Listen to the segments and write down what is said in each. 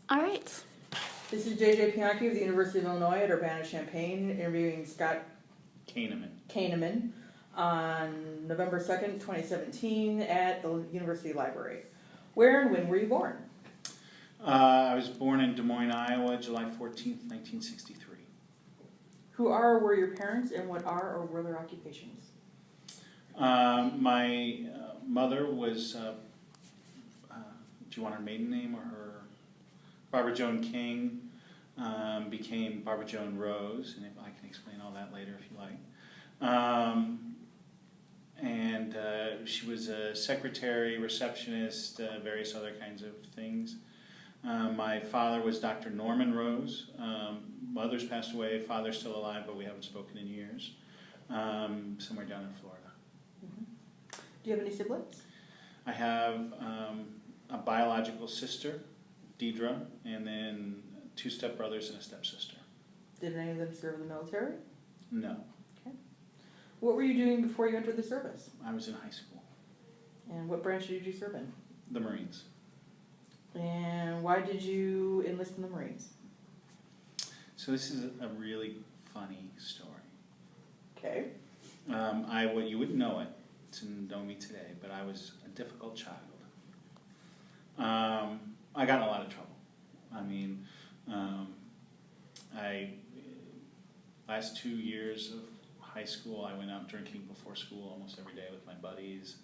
All right. This is J.J. Pianki of the University of Illinois at Urbana-Champaign interviewing Scott Koeneman on November 2nd, 2017 at the University Library. Where and when were you born? I was born in Des Moines, Iowa, July 14th, 1963. Who are or were your parents, and what are or were their occupations? My mother was, do you want her maiden name or her? Barbara Joan King became Barbara Joan Rose, and I can explain all that later if you like. And she was a secretary, receptionist, various other kinds of things. My father was Dr. Norman Rose. Mother's passed away, father's still alive, but we haven't spoken in years. Somewhere down in Florida. Mm-hmm. Do you have any siblings? I have a biological sister, Deidre, and then 2 stepbrothers and a stepsister. Did any of them serve in the military? No. Okay. What were you doing before you entered the service? I was in high school. And what branch did you serve in? The Marines. And why did you enlist in the Marines? So this is a really funny story. Okay. You wouldn't know it to know me today, but I was a difficult child. I got in a lot of trouble. I mean, last 2 years of high school, I went out drinking before school almost every day with my buddies.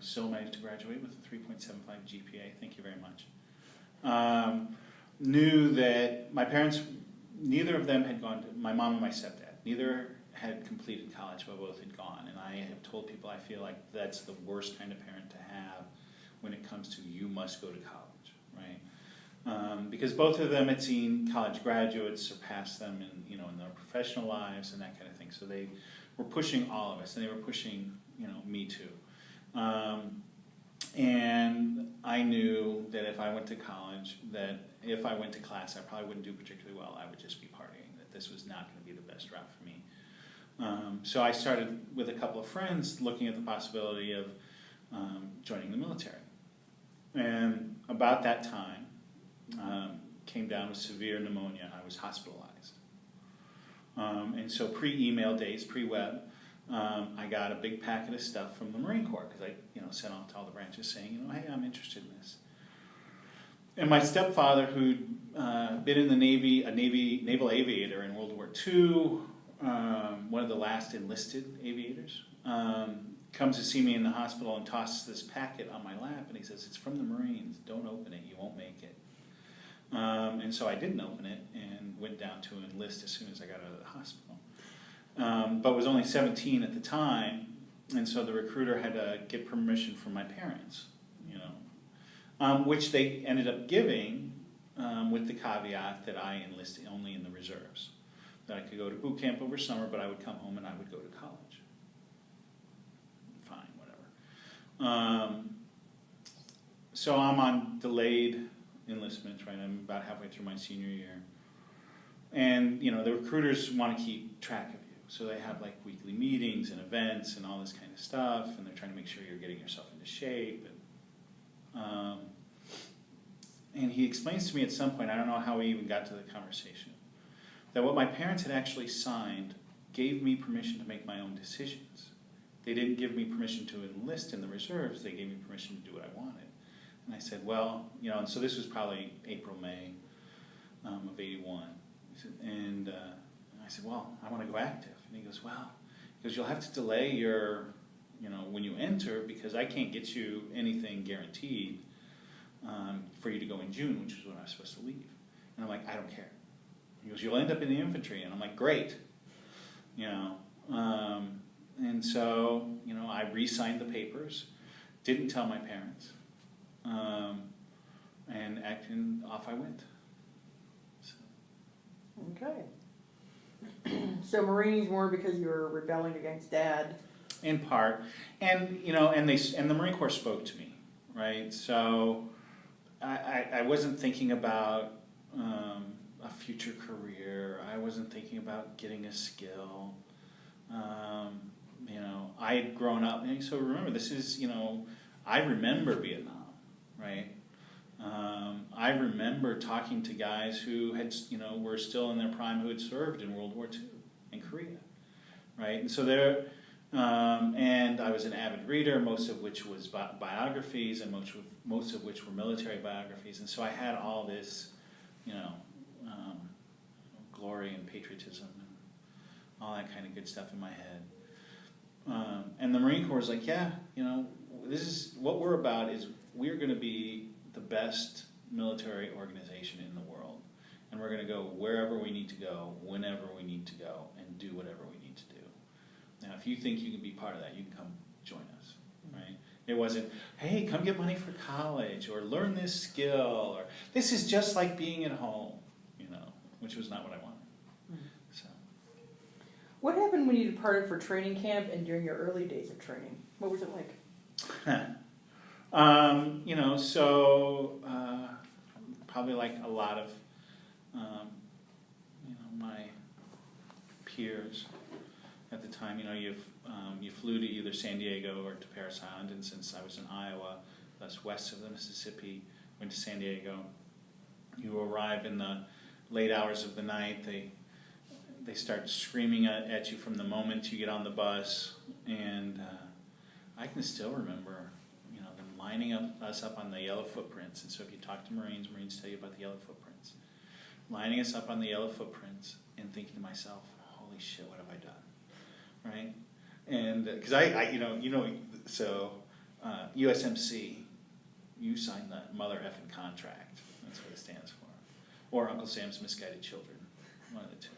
Still managed to graduate with a 3.75 GPA. Thank you very much. Knew that my parents, neither of them had gone to, my mom and my stepdad, neither had completed college, but both had gone. And I have told people I feel like that's the worst kind of parent to have when it comes to you must go to college, right? Because both of them had seen college graduates surpass them in their professional lives and that kind of thing. So they were pushing all of us, and they were pushing me too. And I knew that if I went to college, that if I went to class, I probably wouldn't do particularly well. I would just be partying, that this was not going to be the best route for me. So I started with a couple of friends looking at the possibility of joining the military. And about that time, came down with severe pneumonia. I was hospitalized. And so pre-email days, pre-web, I got a big packet of stuff from the Marine Corps because I sent off to all the branches saying, hey, I'm interested in this. And my stepfather, who'd been in the Navy, a naval aviator in World War II, one of the last enlisted aviators, comes to see me in the hospital and tosses this packet on my lap, and he says, it's from the Marines, don't open it, you won't make it. And so I didn't open it and went down to enlist as soon as I got out of the hospital. But was only 17 at the time, and so the recruiter had to get permission from my parents, which they ended up giving with the caveat that I enlisted only in the reserves. That I could go to boot camp over summer, but I would come home and I would go to college. Fine, whatever. So I'm on delayed enlistment, right? I'm about halfway through my senior year. And, the recruiters want to keep track of you. So they have like weekly meetings and events and all this kind of stuff, and they're trying to make sure you're getting yourself into shape. And he explains to me at some point, I don't know how we even got to the conversation, that what my parents had actually signed gave me permission to make my own decisions. They didn't give me permission to enlist in the reserves, they gave me permission to do what I wanted. And I said, well, and so this was probably April, May of 81. And I said, well, I want to go active. And he goes, you'll have to delay your, when you enter, because I can't get you anything guaranteed for you to go in June, which is when I was supposed to leave. And I'm like, I don't care. He goes, you'll end up in the infantry. And I'm like, great. And so, I re-signed the papers, didn't tell my parents, and off I went. So. Okay. So Marines more because you were rebelling against Dad. In part, and the Marine Corps spoke to me, right? So I wasn't thinking about a future career. I wasn't thinking about getting a skill. I had grown up, and so remember, this is I remember Vietnam, right? I remember talking to guys who had, were still in their prime, who had served in World War II in Korea, right? And so and I was an avid reader, most of which was biographies, and most of which were military biographies. And so I had all this, glory and patriotism and all that kind of good stuff in my head. And the Marine Corps was like, this is what we're about. Is we're going to be the best military organization in the world, and we're going to go wherever we need to go, whenever we need to go, and do whatever we need to do. Now, if you think you can be part of that, you can come join us, right? It wasn't, hey, come get money for college, or learn this skill, or this is just like being at home, which was not what I wanted. So, what happened when you departed for training camp and during your early days of training? What was it like? Probably like a lot of, my peers at the time. You flew to either San Diego or to Parris Island, and since I was in Iowa, that's west of the Mississippi, went to San Diego. You arrive in the late hours of the night. They start screaming at you from the moment you get on the bus, and I can still remember, them lining us up on the yellow footprints. And so if you talk to Marines tell you about the yellow footprints. Lining us up on the yellow footprints and thinking to myself, holy shit, what have I done, right? And because USMC, you signed the mother effing contract. That's what it stands for. Or Uncle Sam's Misguided Children, one of the two.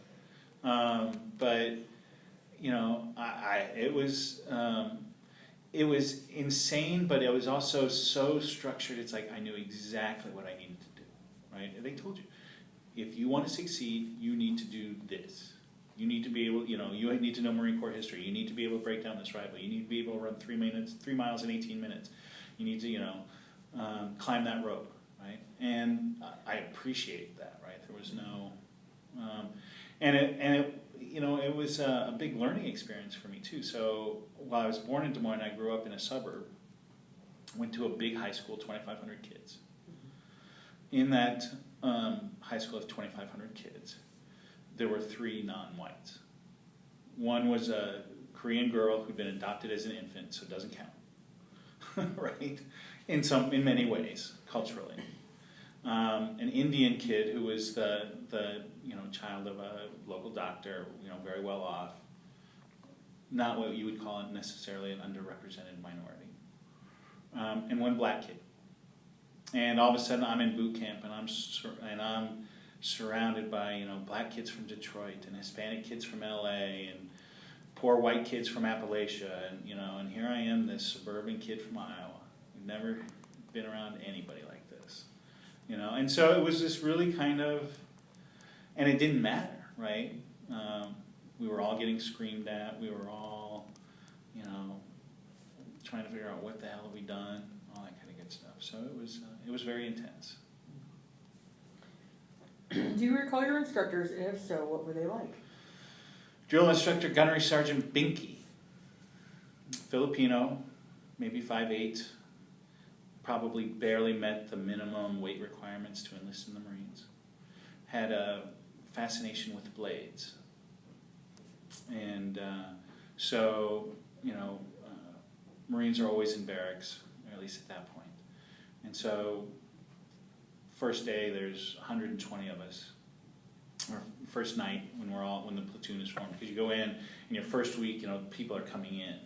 It was insane, but it was also so structured. It's like I knew exactly what I needed to do, right? And they told you, if you want to succeed, you need to do this. You need to be able, you need to know Marine Corps history. You need to be able to break down this rifle. You need to be able to run 3 miles in 18 minutes. You need to, climb that rope, right? And I appreciate that, right? There was no, it was a big learning experience for me too. So while I was born in Des Moines, I grew up in a suburb. Went to a big high school, 2,500 kids. In that high school of 2,500 kids, there were 3 non-whites. One was a Korean girl who'd been adopted as an infant, so it doesn't count, right? In many ways, culturally. An Indian kid who was the child of a local doctor, very well off. Not what you would call it necessarily an underrepresented minority. And one black kid. And all of a sudden, I'm in boot camp, and I'm surrounded by black kids from Detroit and Hispanic kids from LA and poor white kids from Appalachia, and here I am, this suburban kid from Iowa, who'd never been around anybody like this, And so it was this really kind of, and it didn't matter, right? We were all getting screamed at. We were all, trying to figure out what the hell have we done, all that kind of good stuff. So it was very intense. Do you recall your instructors, and if so, what were they like? Drill instructor, Gunnery Sergeant Binky, Filipino, maybe 5'8", probably barely met the minimum weight requirements to enlist in the Marines. Had a fascination with blades. And Marines are always in barracks, or at least at that point. And so first day, there's 120 of us. Or first night, when the platoon is formed, because you go in your first week, people are coming in,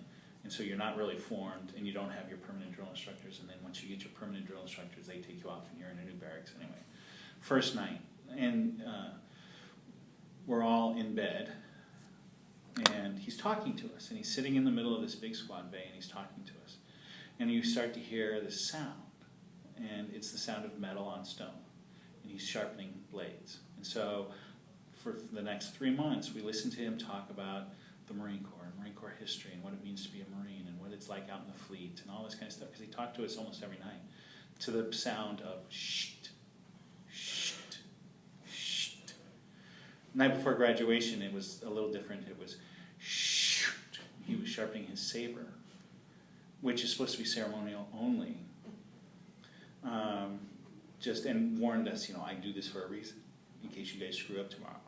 and so you're not really formed, and you don't have your permanent drill instructors. And then once you get your permanent drill instructors, they take you off, and you're in a new barracks anyway. First night, and we're all in bed, and he's talking to us, and he's sitting in the middle of this big squad bay, and he's talking to us, and you start to hear this sound, and it's the sound of metal on stone, and he's sharpening blades. And so for the next 3 months, we listened to him talk about the Marine Corps and Marine Corps history and what it means to be a Marine and what it's like out in the fleet and all this kind of stuff, because he talked to us almost every night to the sound of shht, shht, shht. Night before graduation, it was a little different. It was shht. He was sharpening his saber, which is supposed to be ceremonial only. and warned us, I do this for a reason, in case you guys screw up tomorrow.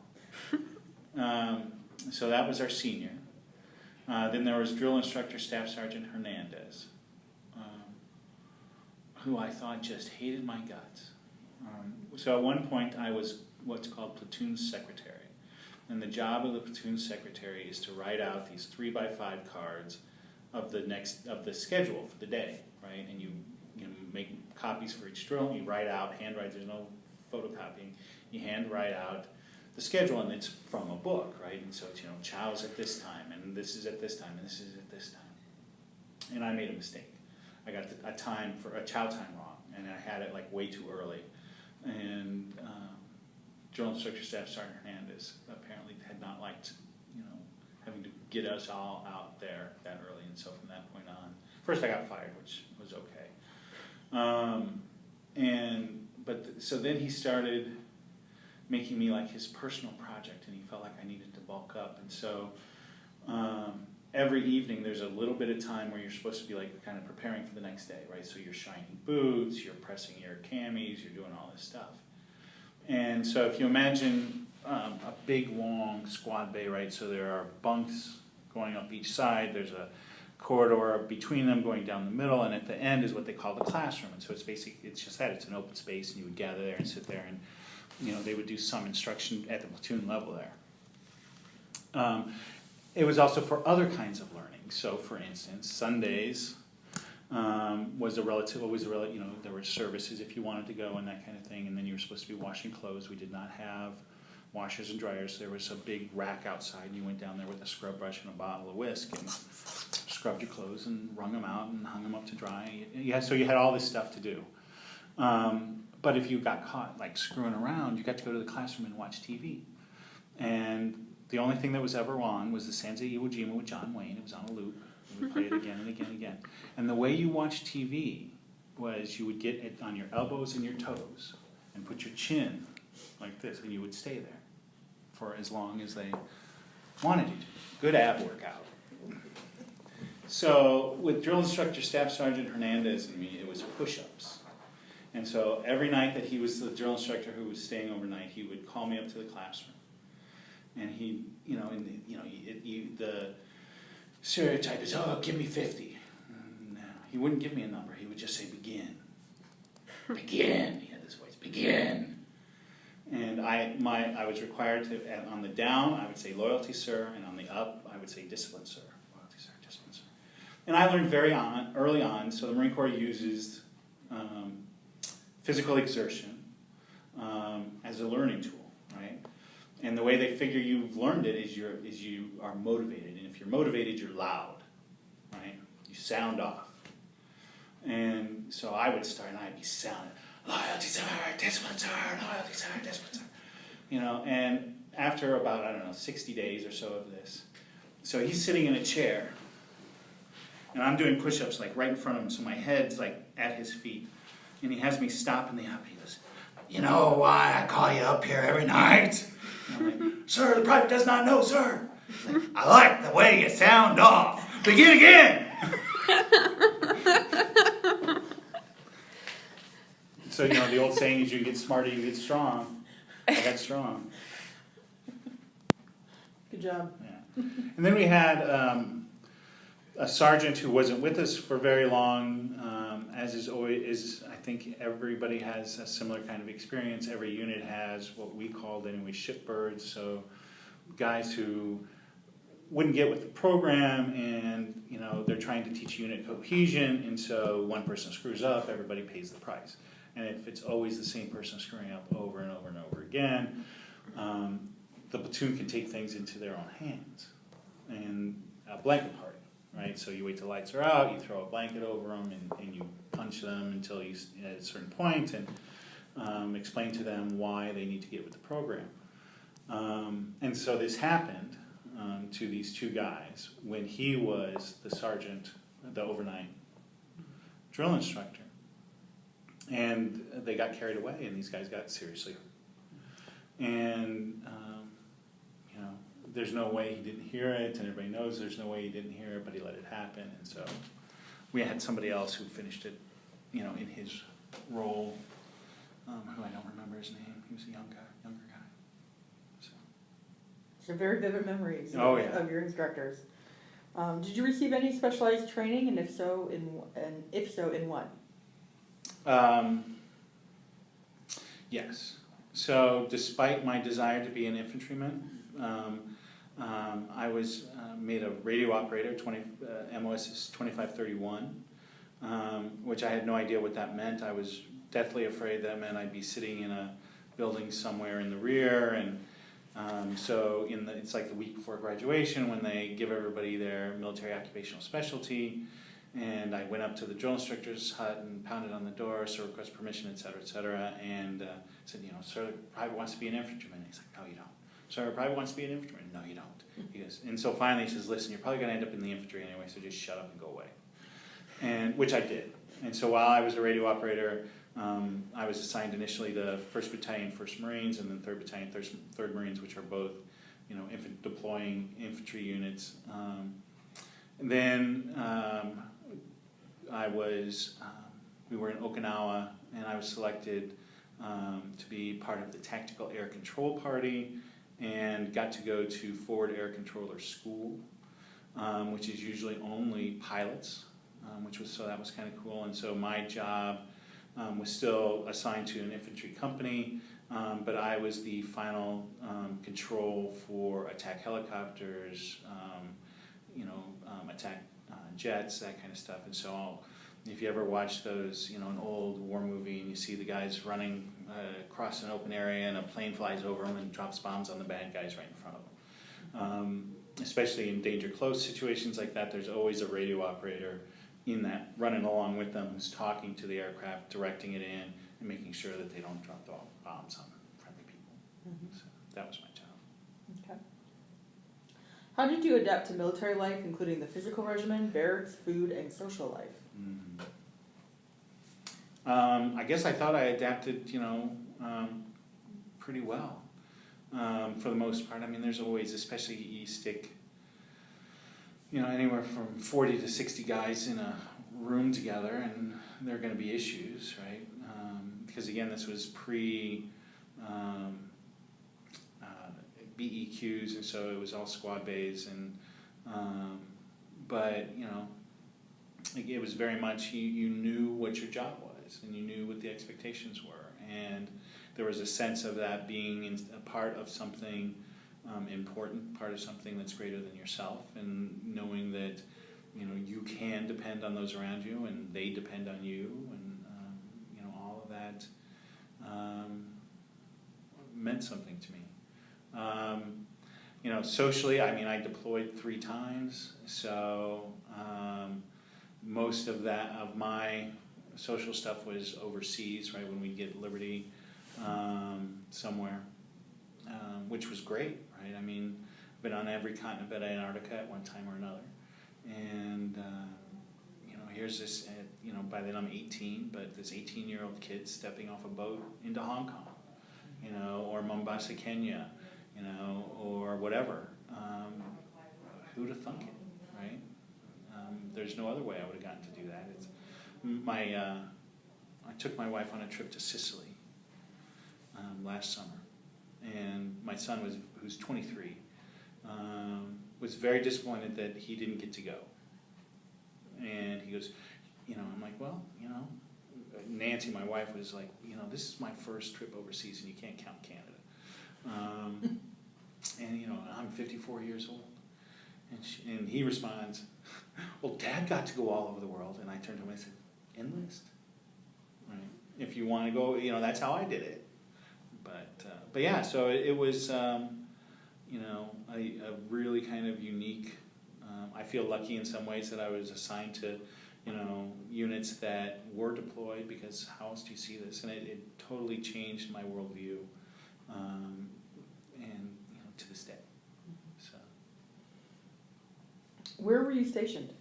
So that was our senior. Then there was drill instructor Staff Sergeant Hernandez, who I thought just hated my guts. So at one point I was what's called platoon secretary. And the job of the platoon secretary is to write out these 3x5 cards of the schedule for the day, right? And you make copies for each drill, and you handwrite, there's no photocopying, you hand write out the schedule, and it's from a book, right? And so it's, chow's at this time, and this is at this time, and this is at this time. And I made a mistake. I got a chow time wrong, and I had it like way too early. And Drill Instructor Staff Sergeant Hernandez apparently had not liked, having to get us all out there that early, and so from that point on, first I got fired, which was okay. So then he started making me like his personal project, and he felt like I needed to bulk up, and so every evening there's a little bit of time where you're supposed to be like kind of preparing for the next day, right? So you're shining boots, you're pressing your camis, you're doing all this stuff. And so if you imagine a big long squad bay, right? So there are bunks going up each side, there's a corridor between them going down the middle, and at the end is what they call the classroom. And so it's just that, it's an open space, and you would gather there and sit there, and they would do some instruction at the platoon level there. It was also for other kinds of learning. So for instance, Sundays was a relative, there were services if you wanted to go and that kind of thing, and then you were supposed to be washing clothes. We did not have washers and dryers. There was a big rack outside, and you went down there with a scrub brush and a bottle of whisk and scrubbed your clothes and wrung them out and hung them up to dry. So you had all this stuff to do. But if you got caught like screwing around, you got to go to the classroom and watch TV. And the only thing that was ever on was the Sansa Iwo Jima with John Wayne. It was on a loop. We would play it again and again and again. And the way you watched TV was you would get it on your elbows and your toes and put your chin like this, and you would stay there for as long as they wanted you to. Good ab workout. So with drill instructor Staff Sergeant Hernandez and me, it was push-ups. And so every night that he was the drill instructor who was staying overnight, he would call me up to the classroom. And he, the stereotype is, give me 50. No, he wouldn't give me a number. He would just say, begin. Begin. He had this voice, begin. And I was required to, on the down, I would say, loyalty, sir. And on the up, I would say, discipline, sir. Loyalty, sir, discipline, sir. And I learned early on, so the Marine Corps uses physical exertion as a learning tool, right? And the way they figure you've learned it is you are motivated. And if you're motivated, you're loud, right? You sound off. And so I would start, and I'd be sounding, loyalty, sir, discipline, sir, loyalty, sir, discipline, sir. And after about, 60 days or so of this, so he's sitting in a chair, and I'm doing push-ups, like, right in front of him, so my head's, like, at his feet. And he has me stop in the up, and he goes, you know why I call you up here every night? And I'm like, sir, the private does not know, sir. Like, I like the way you sound off. Begin again. So, the old saying is you get smarter, you get strong. I got strong. Good job. Yeah. And then we had a sergeant who wasn't with us for very long, as is always, I think everybody has a similar kind of experience. Every unit has what we called anyway shipbirds, so guys who wouldn't get with the program, and they're trying to teach unit cohesion, and so one person screws up, everybody pays the price. And if it's always the same person screwing up over and over and over again, the platoon can take things into their own hands. And a blanket party, right? So you wait till lights are out, you throw a blanket over them, and you punch them until you at a certain point, and explain to them why they need to get with the program. And so this happened to these two guys when he was the sergeant, the overnight drill instructor. And they got carried away, and these guys got seriously hurt. And, there's no way he didn't hear it, and everybody knows there's no way he didn't hear it, but he let it happen. And so we had somebody else who finished it, in his role who I don't remember his name. He was a younger guy. So very vivid memories Oh, yeah. of your instructors. Did you receive any specialized training, and if so, in what? Yes. So, despite my desire to be an infantryman, I was made a radio operator. MOS is 2531, which I had no idea what that meant. I was deathly afraid that meant I'd be sitting in a building somewhere in the rear, and so it's like the week before graduation when they give everybody their military occupational specialty. And I went up to the drill instructor's hut and pounded on the door, so request permission, et cetera, and said, sir, the private wants to be an infantryman. He's like, no, you don't. Sir, the private wants to be an infantryman. No, you don't. He goes, and so finally he says, listen, you're probably going to end up in the infantry anyway, so just shut up and go away. And which I did. And so while I was a radio operator, I was assigned initially to 1st Battalion, 1st Marines, and then 3rd Battalion, 3rd Marines, which are both, deploying infantry units. And then we were in Okinawa, and I was selected to be part of the Tactical Air Control Party, and got to go to Forward Air Controller School, which is usually only pilots, so that was kind of cool. And so my job was still assigned to an infantry company, but I was the final control for attack helicopters, attack jets, that kind of stuff. And so if you ever watch those, an old war movie and you see the guys running across an open area and a plane flies over them and drops bombs on the bad guys right in front of them. Especially in danger close situations like that, there's always a radio operator in that, running along with them, who's talking to the aircraft, directing it in, and making sure that they don't drop the bombs on friendly people. Mm-hmm. So that was my job. Okay. How did you adapt to military life, including the physical regimen, barracks, food, and social life? I guess I thought I adapted, pretty well, for the most part. I mean, there's always, especially you stick, anywhere from 40 to 60 guys in a room together, and there are going to be issues, right? Because again, this was pre BEQs, and so it was all squad bays, and but it was very much you knew what your job was, and you knew what the expectations were, and there was a sense of that being a part of something important, part of something that's greater than yourself, and knowing that you can depend on those around you, and they depend on you, and all of that meant something to me. Socially, I deployed 3 times, so most of my social stuff was overseas, right, when we'd get Liberty somewhere, which was great, right? I've been on every continent but Antarctica at one time or another, and here's this, by then I'm 18, but this 18-year-old kid stepping off a boat into Hong Kong, or Mombasa, Kenya, or whatever. Who'd have thunk it, right? There's no other way I would have gotten to do that. I took my wife on a trip to Sicily last summer, and my son who's 23, was very disappointed that he didn't get to go. And he goes, I'm like, well, Nancy, my wife, was like, this is my first trip overseas, and you can't count Canada. And I'm 54 years old, and he responds, well, Dad got to go all over the world. And I turned to him and I said, enlist, right? If you want to go, that's how I did it. But yeah, so it was, a really kind of unique. I feel lucky in some ways that I was assigned to, units that were deployed, because how else do you see this? And it totally changed my worldview, and to this day. So. Where were you stationed?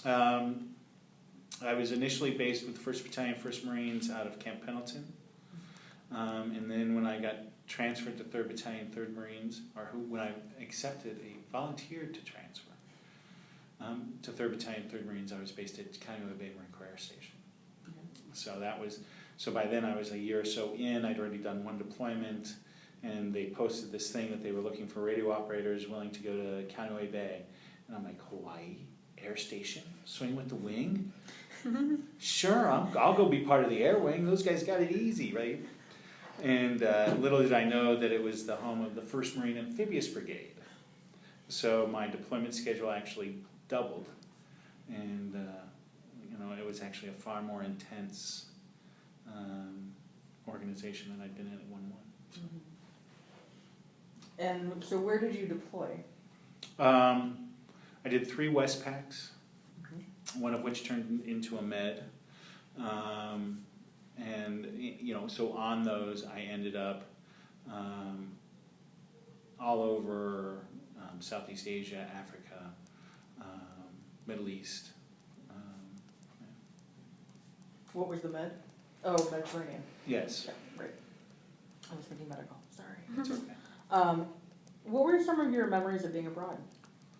I was initially based with 1st Battalion, 1st Marines out of Camp Pendleton, and then when I got transferred to 3rd Battalion, 3rd Marines, when I volunteered to transfer to 3rd Battalion, 3rd Marines, I was based at Koeneman Bay Marine Corps Air Station. Mm-hmm. So that was So by then I was a year or so in, I'd already done one deployment, and they posted this thing that they were looking for radio operators willing to go to Kaneohe Bay. And I'm like, Hawaii Air Station? Swing with the wing? Sure, I'll go be part of the air wing. Those guys got it easy, right? And little did I know that it was the home of the 1st Marine Amphibious Brigade. So my deployment schedule actually doubled. And, it was actually a far more intense organization than I'd been in at 1-1. So. And so where did you deploy? I did 3 Westpacks, one of which turned into a med. So on those I ended up all over Southeast Asia, Africa, Middle East. What was the med? Oh, Mediterranean. Yes. Yeah, right. I was thinking medical, sorry. It's okay. What were some of your memories of being abroad?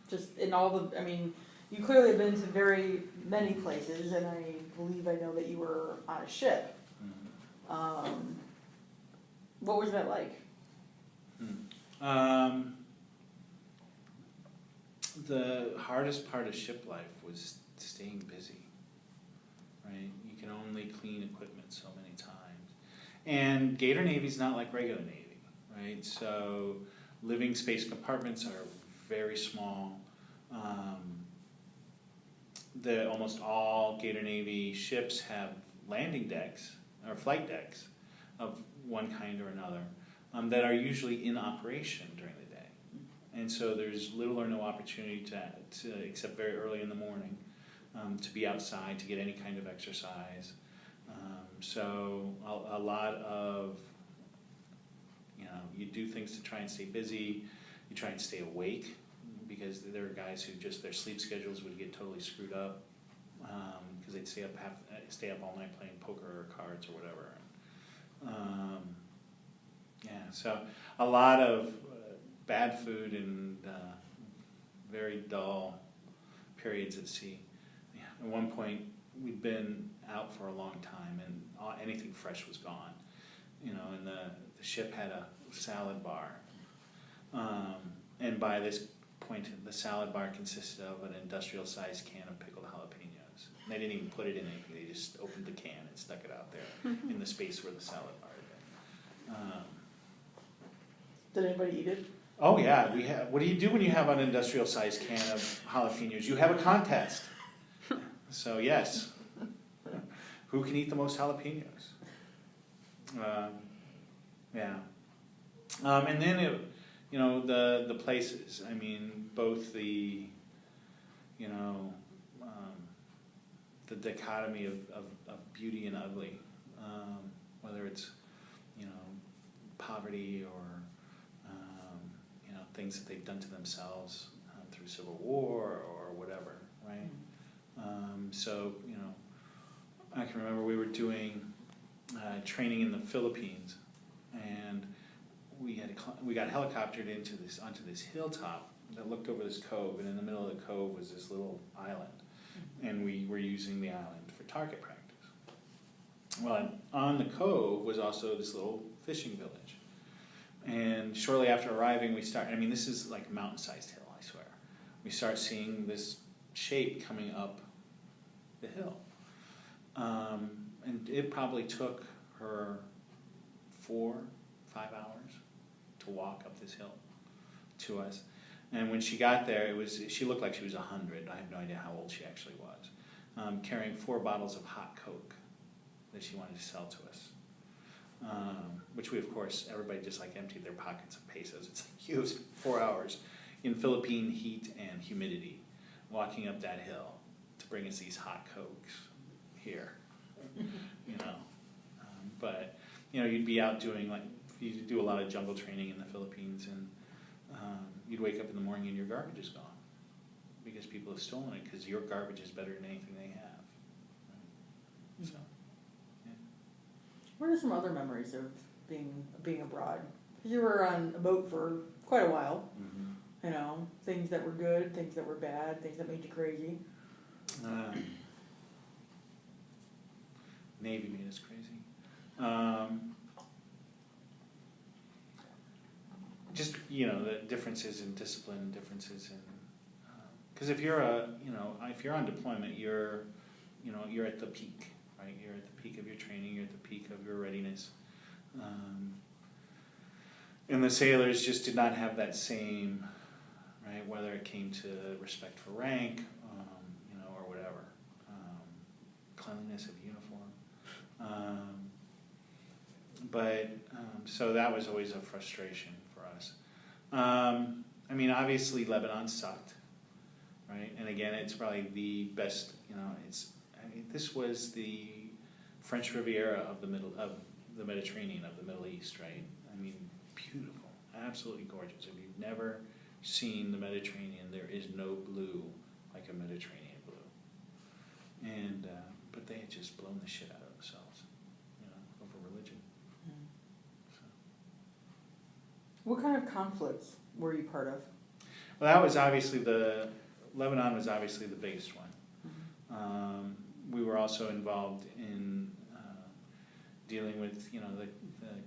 Just in all the, you clearly have been to very many places, and I believe I know that you were on a ship. What was that like? The hardest part of ship life was staying busy, right? You can only clean equipment so many times. And Gator Navy's not like regular Navy, right? So living space compartments are very small. Almost all Gator Navy ships have landing decks or flight decks of one kind or another that are usually in operation during the day. And so there's little or no opportunity to except very early in the morning, to be outside, to get any kind of exercise. So a lot of, you do things to try and stay busy, you try and stay awake, because there are guys who just, their sleep schedules would get totally screwed up, because they'd stay up all night playing poker or cards or whatever. So a lot of bad food and very dull periods at sea. Yeah. At one point, we'd been out for a long time, and anything fresh was gone. And the ship had a salad bar, and by this point, the salad bar consisted of an industrial-sized can of pickled jalapenos. And they didn't even put it in anything; they just opened the can and stuck it out there in the space where the salad bar had been. Did anybody eat it? Oh yeah, we have. What do you do when you have an industrial-sized can of jalapenos? You have a contest. So yes, who can eat the most jalapenos? And then the places. Both the the dichotomy of beauty and ugly, whether it's poverty or things that they've done to themselves through civil war or whatever, right? I can remember we were doing training in the Philippines, and we got helicoptered onto this hilltop that looked over this cove, and in the middle of the cove was this little island, and we were using the island for target practice. Well, on the cove was also this little fishing village. And shortly after arriving, this is like a mountain-sized hill, I swear. We start seeing this shape coming up the hill. And it probably took her 4-5 hours to walk up this hill to us. And when she got there, she looked like she was 100. I have no idea how old she actually was. Carrying 4 bottles of hot Coke that she wanted to sell to us. Which we, of course, everybody just emptied their pockets of pesos. It's it was 4 hours in Philippine heat and humidity, walking up that hill to bring us these hot Cokes here. But you'd be out doing you do a lot of jungle training in the Philippines, and you'd wake up in the morning and your garbage is gone because people have stolen it, because your garbage is better than anything they have. Right? So. What are some other memories of being abroad? You were on a boat for quite a while. Mm-hmm. Things that were good, things that were bad, things that made you crazy. Navy made us crazy. Just, you know, the differences in discipline, differences in, because if you're on deployment, you're at the peak, right? You're at the peak of your training, you're at the peak of your readiness. And the sailors just did not have that same, right, whether it came to respect for rank, or whatever, cleanliness of uniform. So that was always a frustration for us. I mean, obviously Lebanon sucked, right? And again, it's probably the best, this was the French Riviera of the Mediterranean, of the Middle East, right? I mean, beautiful, absolutely gorgeous. If you've never seen the Mediterranean, there is no blue like a Mediterranean blue. And but they had just blown the shit out of themselves, over religion. So. What kind of conflicts were you part of? Well, that was obviously Lebanon was obviously the biggest one. We were also involved in dealing with, the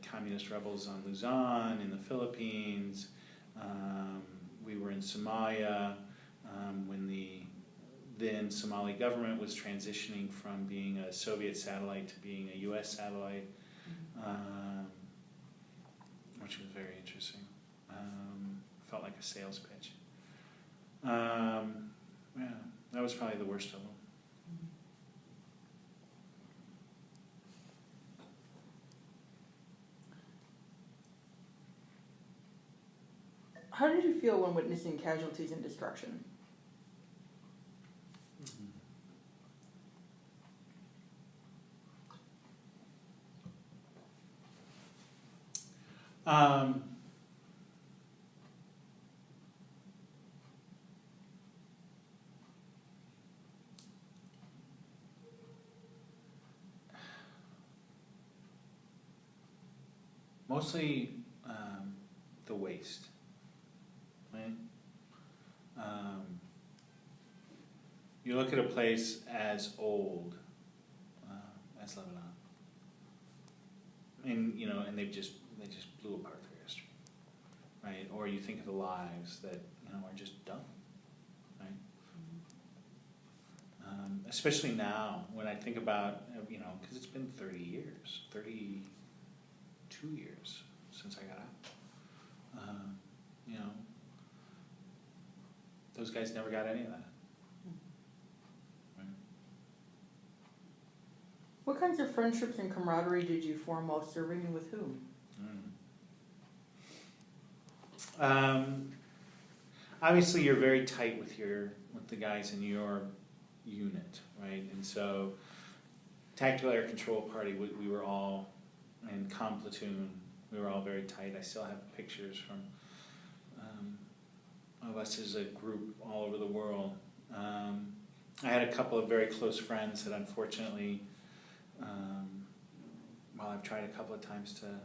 communist rebels on Luzon in the Philippines. We were in Somalia when the then Somali government was transitioning from being a Soviet satellite to being a U.S. satellite, which was very interesting. Felt like a sales pitch. Yeah, that was probably the worst of them. How did you feel when witnessing casualties and destruction? Mostly the waste. Right? You look at a place as old as Lebanon, and they just blew apart their history, right? Or you think of the lives that are just done, right? Especially now, when I think about because it's been 32 years since I got out. Those guys never got any of that. Right? What kinds of friendships and camaraderie did you form while serving, and with whom? Obviously, you're very tight with the guys in your unit, right? And so, Tactical Air Control Party, we were all, and Com Platoon, we were all very tight. I still have pictures from of us as a group all over the world. I had a couple of very close friends that unfortunately, while I've tried a couple of times to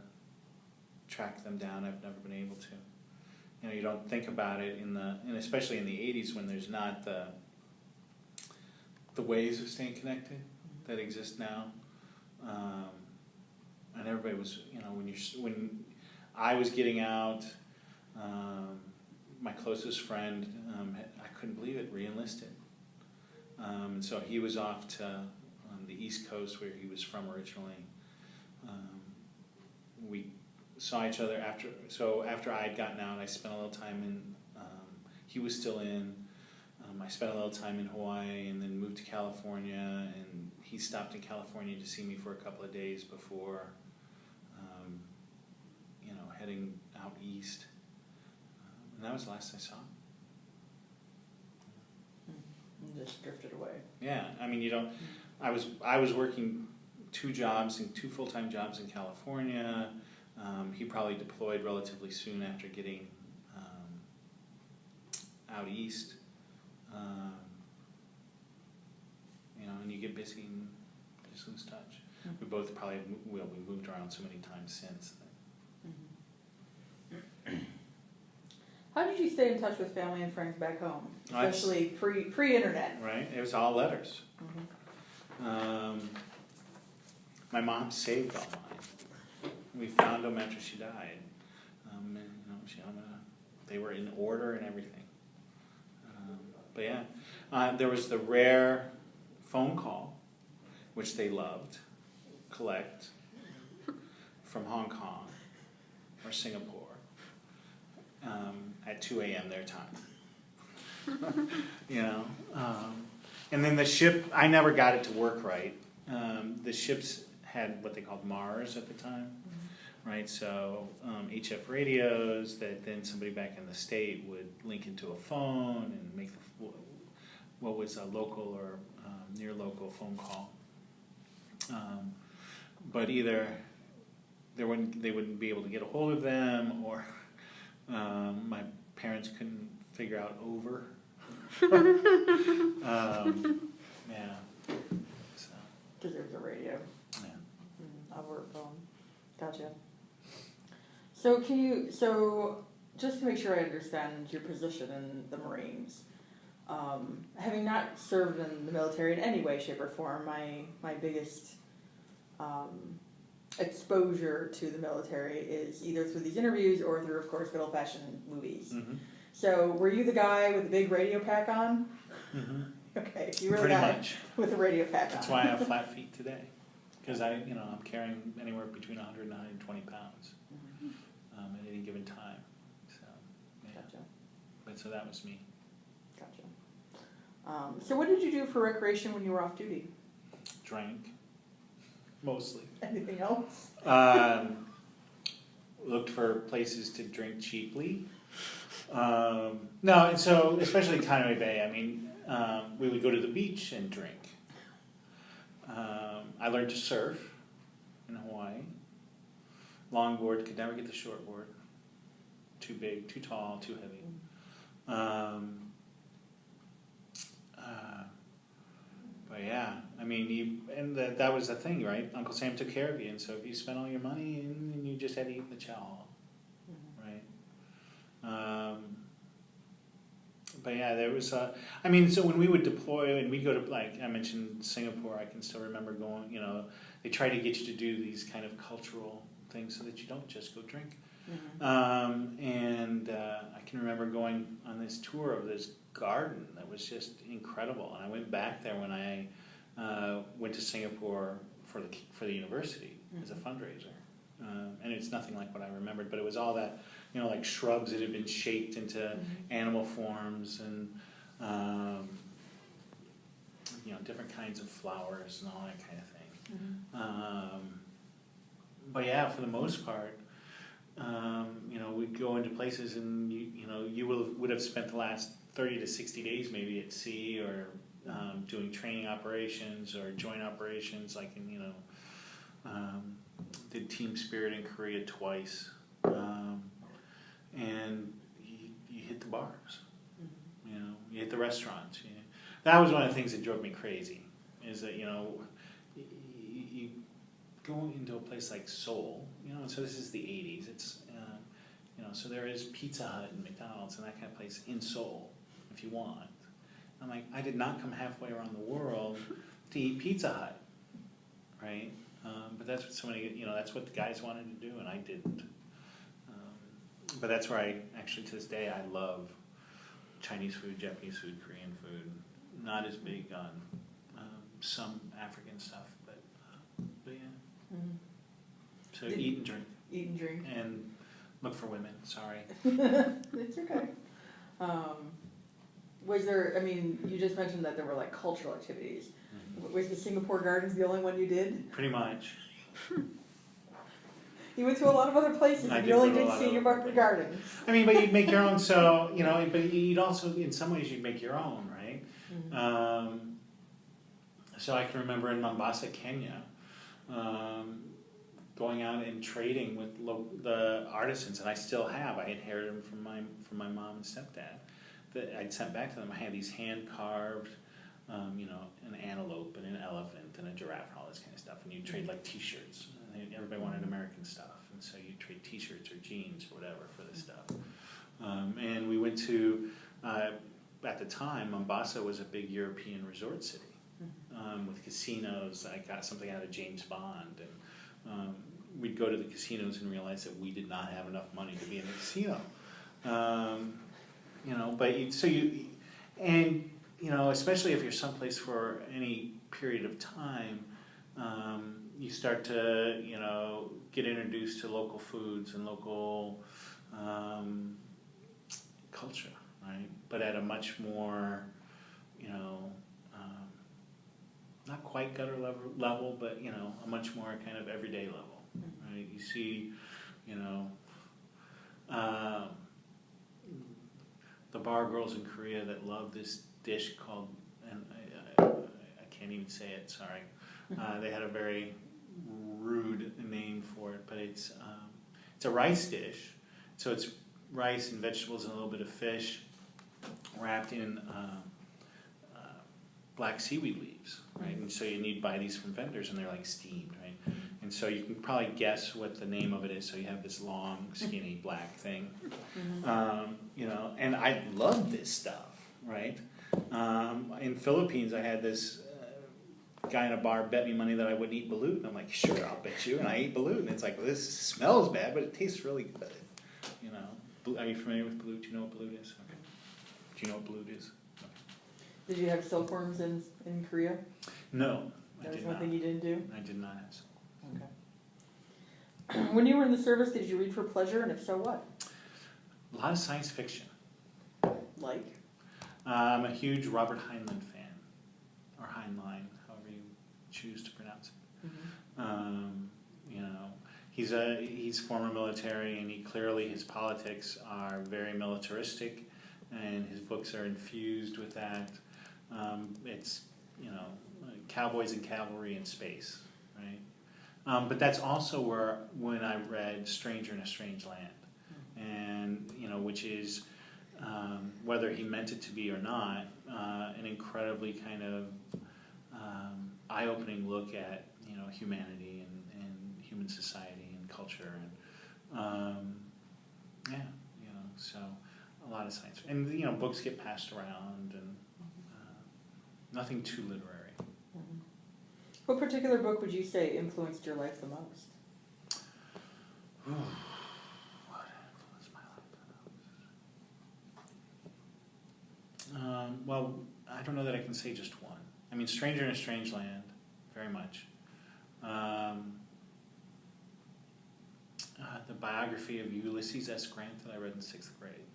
track them down, I've never been able to. You don't think about it and especially in the 80s when there's not the ways of staying connected that exist now. And everybody was, when I was getting out, my closest friend, I couldn't believe it, re-enlisted. And so he was off to the East Coast where he was from originally. We saw each other after I had gotten out, I spent a little time in, he was still in, I spent a little time in Hawaii and then moved to California, and he stopped in California to see me for a couple of days before heading out east. And that was the last I saw him. And just drifted away. Yeah, I mean, I was working two full-time jobs in California. He probably deployed relatively soon after getting out east. And you get busy and just lose touch. Mm-hmm. We both probably, we moved around so many times since then. How did you stay in touch with family and friends back home, especially pre-internet? Right, it was all letters. My mom saved all mine. We found them after she died. And, they were in order and everything. But yeah, there was the rare phone call, which they loved, collect, from Hong Kong or Singapore at 2 a.m. their time. And then the ship, I never got it to work right. The ships had what they called Mars at the time, right? So HF radios that then somebody back in the state would link into a phone and make what was a local or near local phone call. But either they wouldn't be able to get a hold of them, or my parents couldn't figure out over. Yeah. So. Because there was a radio. Yeah. A work phone. Gotcha. So just to make sure I understand your position in the Marines, having not served in the military in any way, shape, or form, my biggest exposure to the military is either through these interviews or through, of course, good old-fashioned movies. Mm-hmm. So were you the guy with the big radio pack on? Mm-hmm. Okay, you were the Pretty guy much. with the radio pack on. That's why I have flat feet today, because I'm carrying anywhere between 100 and 120 pounds at any given time. So, yeah. Gotcha. But so that was me. Gotcha. So what did you do for recreation when you were off duty? Drank, mostly. Anything else? Looked for places to drink cheaply. No, and so especially Koeneman Bay. I mean, we would go to the beach and drink. I learned to surf in Hawaii. Longboard, could never get the shortboard. Too big, too tall, too heavy. But yeah, I mean, that was the thing, right? Uncle Sam took care of you, and so if you spent all your money, and you just had to eat the chow, right? But yeah, there was. So when we would deploy and we'd go to, like I mentioned, Singapore, I can still remember going. They try to get you to do these kind of cultural things so that you don't just go drink. Mm-hmm. I can remember going on this tour of this garden that was just incredible, and I went back there when I went to Singapore for the university as a fundraiser, and it's nothing like what I remembered, but it was all that like shrubs that had been shaped into animal forms and different kinds of flowers and all that kind of thing. But yeah, for the most part, we'd go into places and you would have spent the last 30 to 60 days maybe at sea or doing training operations or joint operations, like did Team Spirit in Korea twice, and you hit the bars, you hit the restaurants. That was one of the things that drove me crazy, is that you go into a place like Seoul, and so this is the 80s. It's so there is Pizza Hut and McDonald's and that kind of place in Seoul, if you want. I'm like, I did not come halfway around the world to eat Pizza Hut, right? But that's what that's what the guys wanted to do, and I didn't. But that's where I actually, to this day, I love Chinese food, Japanese food, Korean food. Not as big on some African stuff, but yeah. Mm-hmm. So eat and drink. Eat and drink. And look for women. Sorry. It's okay. Was there? You just mentioned that there were like cultural activities. Mm-hmm. Was the Singapore Gardens the only one you did? Pretty much. You went to a lot of other places, and you only did Singapore Gardens. But you'd make your own. So but you'd also, in some ways, you'd make your own, right? Mm-hmm. So I can remember in Mombasa, Kenya, going out and trading with the artisans, and I still have. I inherited them from my mom and stepdad. That I'd sent back to them. I had these hand carved, an antelope and an elephant and a giraffe and all this kind of stuff. And you trade like T-shirts. And everybody wanted American stuff, and so you trade T-shirts or jeans or whatever for this stuff. And we went to, at the time, Mombasa was a big European resort city. with casinos. I got something out of James Bond, and we'd go to the casinos and realize that we did not have enough money to be in the casino. Especially if you're someplace for any period of time, you start to, get introduced to local foods and local culture, right? But at a much more, not quite gutter level, but, a much more kind of everyday level, right? You see, the bar girls in Korea that love this dish called, and I can't even say it, sorry. They had a very rude name for it, but it's a rice dish. So it's rice and vegetables and a little bit of fish wrapped in black seaweed leaves, right? And so you need to buy these from vendors, and they're like steamed, right? And so you can probably guess what the name of it is. So you have this long, skinny black thing, and I love this stuff, right? In Philippines, I had this guy in a bar bet me money that I wouldn't eat balut, and I'm like, sure, I'll bet you, and I ate balut, and it's like, well, this smells bad, but it tastes really good, Are you familiar with balut? Do you know what balut is? Okay. Do you know what balut is? Okay. Did you have silkworms in Korea? No, I That was did one not. thing you didn't do? I did not have silkworms. Okay. When you were in the service, did you read for pleasure, and if so, what? A lot of science fiction. Like? I'm a huge Robert Heinlein fan, or Heinlein, however you choose to pronounce it. He's former military, and his politics are very militaristic, and his books are infused with that. It's cowboys and cavalry in space, right? But that's also when I read Stranger in a Strange Land, and which is whether he meant it to be or not, an incredibly kind of eye-opening look at humanity and human society and culture, and so a lot of science, and books get passed around, and nothing too literary. What particular book would you say influenced your life the most? What influenced my life the most? Well, I don't know that I can say just one. I mean, Stranger in a Strange Land, very much. The biography of Ulysses S. Grant that I read in 6th grade.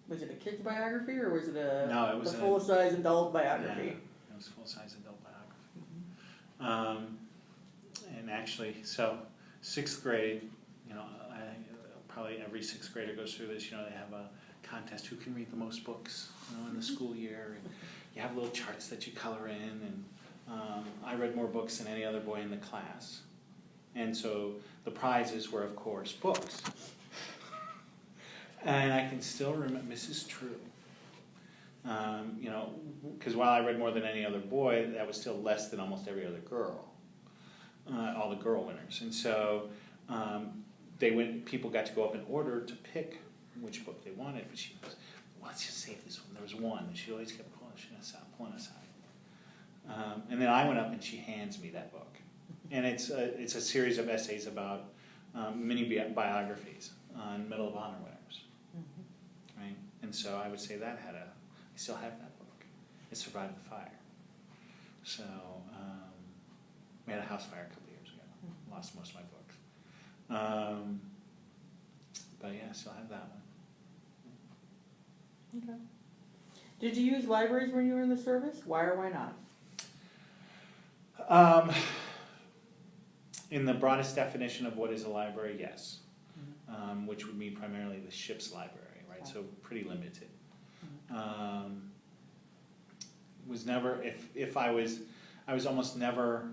Was it a kid's biography, or was it No, it was a full-size adult biography? Yeah, it was full-size adult biography. And actually, so 6th grade, probably every 6th grader goes through this. They have a contest who can read the most books, in the school year. And you have little charts that you color in, and I read more books than any other boy in the class. And so the prizes were, of course, books. And I can still remember, this is true, because while I read more than any other boy, that was still less than almost every other girl, all the girl winners. And so people got to go up in order to pick which book they wanted, but she goes, well, let's just save this one. There was one, and she always kept pulling us out. And then I went up, and she hands me that book. And it's a series of essays about mini biographies on Medal of Honor winners, right? And so I would say I still have that book. It survived the fire. So we had a house fire a couple years ago. Lost most of my books. But yeah, I still have that one. Okay. Did you use libraries when you were in the service? Why or why not? In the broadest definition of what is a library, yes. Which would mean primarily the ship's library, right? So pretty limited. Was never, I was almost never,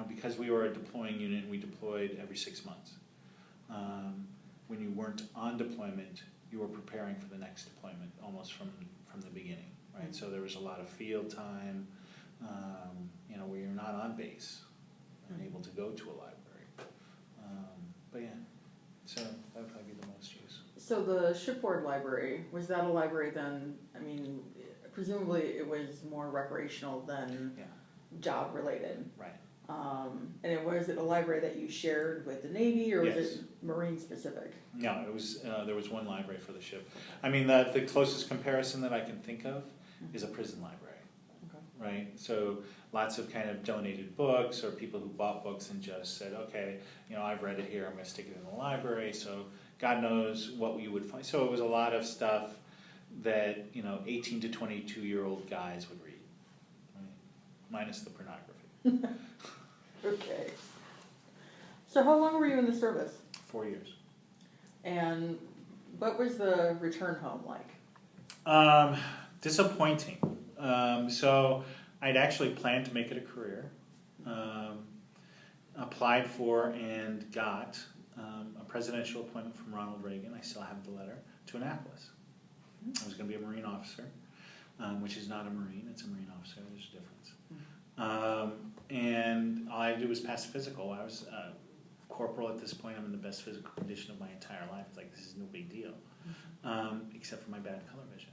because we were a deploying unit and we deployed every 6 months. When you weren't on deployment, you were preparing for the next deployment almost from the beginning, right? So there was a lot of field time, where you're not on base and able to go to a library. But yeah, so that would probably be the most use. So the shipboard library, was that a library then, presumably it was more recreational than Yeah. job related. Right. And was it a library that you shared with the Navy, or was Yes. it Marine specific? No, it was, there was one library for the ship. I mean, the closest comparison that I can think of is a prison library, Okay. right? So lots of kind of donated books, or people who bought books and just said, okay, I've read it here, I'm gonna stick it in the library, so God knows what you would find. So it was a lot of stuff that, 18 to 22-year-old guys would read, right? Minus the pornography. Okay. So how long were you in the service? 4 years. And what was the return home like? Disappointing. So I'd actually planned to make it a career. Applied for and got a presidential appointment from Ronald Reagan. I still have the letter, to Annapolis. I was going to be a Marine officer, which is not a Marine, it's a Marine officer, there's a difference. And all I had to do was pass a physical. I was corporal at this point. I'm in the best physical condition of my entire life. It's like, this is no big deal, except for my bad color vision.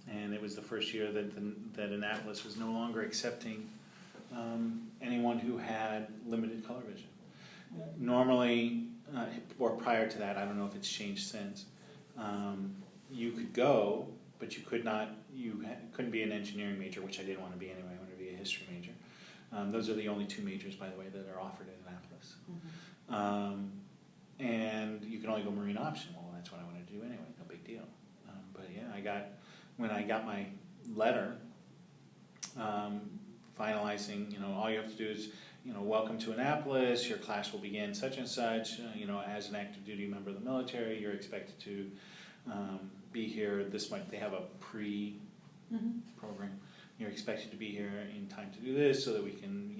And it was the first year that Annapolis was no longer accepting anyone who had limited color vision. Normally, or prior to that, I don't know if it's changed since, you could go, but you could not. Couldn't be an engineering major, which I didn't want to be anyway. I wanted to be a history major. Those are the only two majors, by the way, that are offered at Annapolis. And you can only go Marine option. Well, that's what I wanted to do anyway. No big deal. But yeah, when I got my letter finalizing, all you have to do is, welcome to Annapolis. Your class will begin such and such. As an active duty member of the military, you're expected to be here this month. They have a pre-program. You're expected to be here in time to do this, so that we can,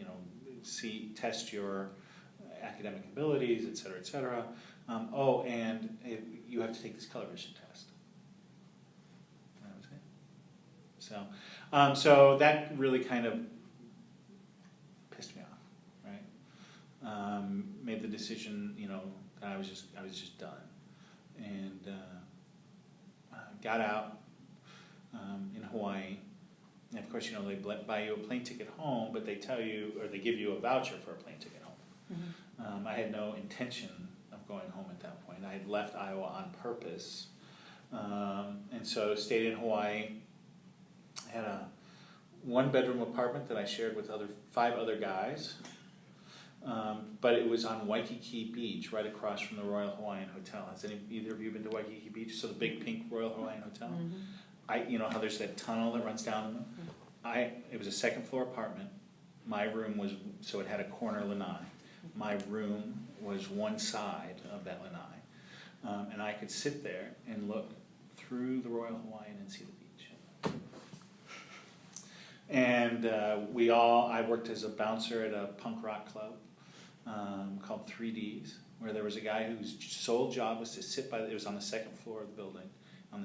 test your academic abilities, et cetera, et cetera. You have to take this color vision test. That was it. So that really kind of pissed me off, right? Made the decision, that I was just done, and got out in Hawaii. And of course, they buy you a plane ticket home, but they tell you, or they give you a voucher for a plane ticket home. I had no intention of going home at that point. I had left Iowa on purpose, and so stayed in Hawaii. I had a one-bedroom apartment that I shared with 5 other guys, but it was on Waikiki Beach, right across from the Royal Hawaiian Hotel. Has either of you been to Waikiki Beach? So the big pink Royal Hawaiian Hotel. How there's that tunnel that runs down. It was a second-floor apartment. My room was, so it had a corner lanai. My room was one side of that lanai, and I could sit there and look through the Royal Hawaiian and see the beach. And I worked as a bouncer at a punk rock club called 3Ds, where there was a guy whose sole job was to sit it was on the second floor of the building,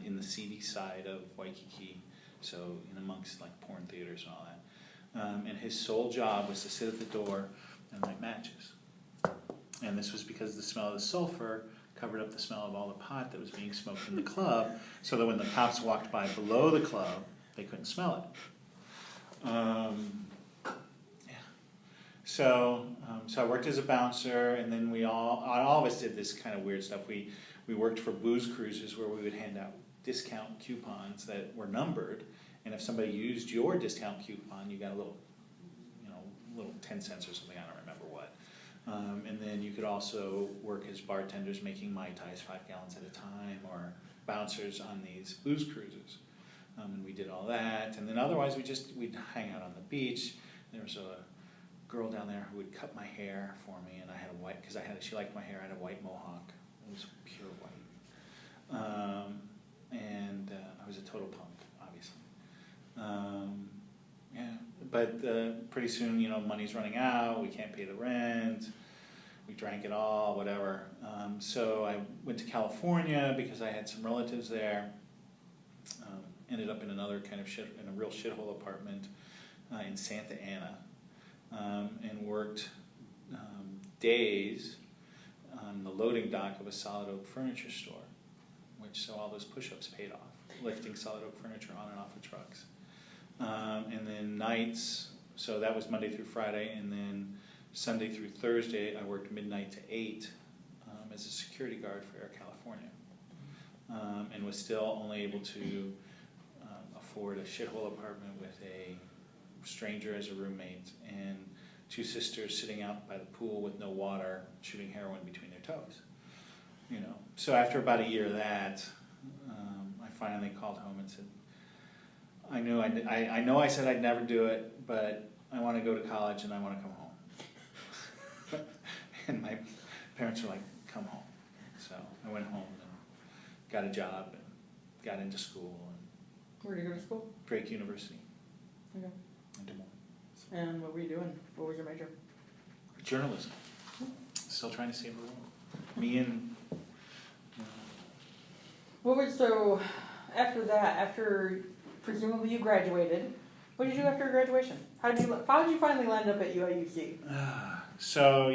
in the seedy side of Waikiki, so in amongst like porn theaters and all that. And his sole job was to sit at the door and light matches. And this was because the smell of the sulfur covered up the smell of all the pot that was being smoked in the club, so that when the cops walked by below the club, they couldn't smell it. So I worked as a bouncer, and then all of us did this kind of weird stuff. We worked for booze cruises where we would hand out discount coupons that were numbered, and if somebody used your discount coupon, you got a little 10 cents or something, I don't remember what. And then you could also work as bartenders making Mai Tais 5 gallons at a time, or bouncers on these booze cruises. And we did all that, and then otherwise we'd hang out on the beach. There was a girl down there who would cut my hair for me, and I had a white, because she liked my hair, I had a white mohawk. It was pure white. And I was a total punk, obviously. But pretty soon, money's running out, we can't pay the rent, we drank it all, whatever. So I went to California because I had some relatives there. Ended up in another kind of in a real shithole apartment in Santa Ana, and worked days on the loading dock of a solid oak furniture store, so all those push-ups paid off. lifting solid oak furniture on and off of trucks. And then nights, so that was Monday through Friday, and then Sunday through Thursday, I worked midnight to 8 as a security guard for Air California, and was still only able to afford a shithole apartment with a stranger as a roommate and 2 sisters sitting out by the pool with no water, shooting heroin between their toes. You know, so after about a year of that, I finally called home and said, I know I said I'd never do it, but I want to go to college and I want to come home. And my parents were like, come home. So I went home and got a job and got into school. Where did you go to school? Drake University. Okay. In Des Moines. And what were you doing? What was your major? Journalism. Still trying to save the world. Me and... What was, so after that, after presumably you graduated, what did you do after graduation? How did you finally land up at UIUC? So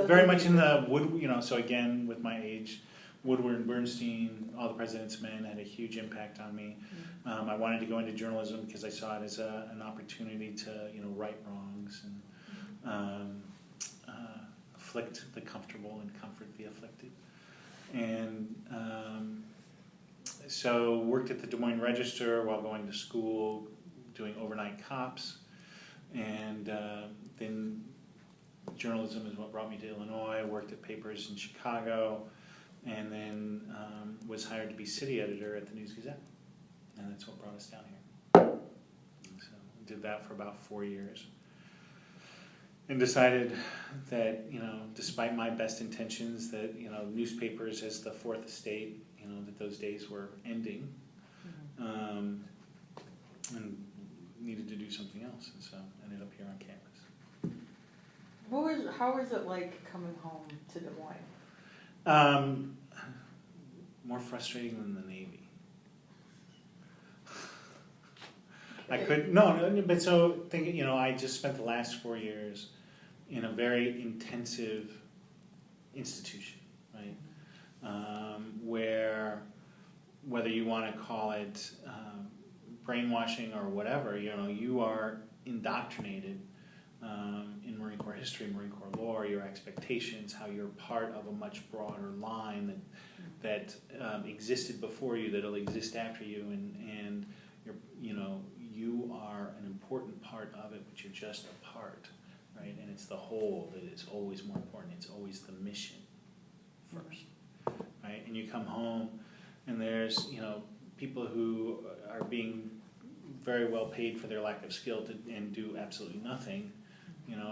very much in the wood, so again, with my age, Woodward and Bernstein, All the President's Men had a huge impact on me. I wanted to go into journalism because I saw it as an opportunity to, right wrongs and afflict the comfortable and comfort the afflicted. And so worked at the Des Moines Register while going to school, doing overnight cops, and then journalism is what brought me to Illinois. I worked at papers in Chicago, and then was hired to be city editor at the News Gazette, and that's what brought us down here. So did that for about 4 years, and decided that despite my best intentions, that newspapers as the fourth estate, that those days were ending, and needed to do something else, and so ended up here on campus. How was it like coming home to Des Moines? More frustrating than the Navy. But so thinking, I just spent the last 4 years in a very intensive institution, right? Where, whether you want to call it brainwashing or whatever, you are indoctrinated in Marine Corps history, Marine Corps lore, your expectations, how you're part of a much broader line that existed before you, that'll exist after you, and you are an important part of it, but you're just a part, right? And it's the whole that is always more important. It's always the mission first, right? And you come home, and there's people who are being very well paid for their lack of skill and do absolutely nothing,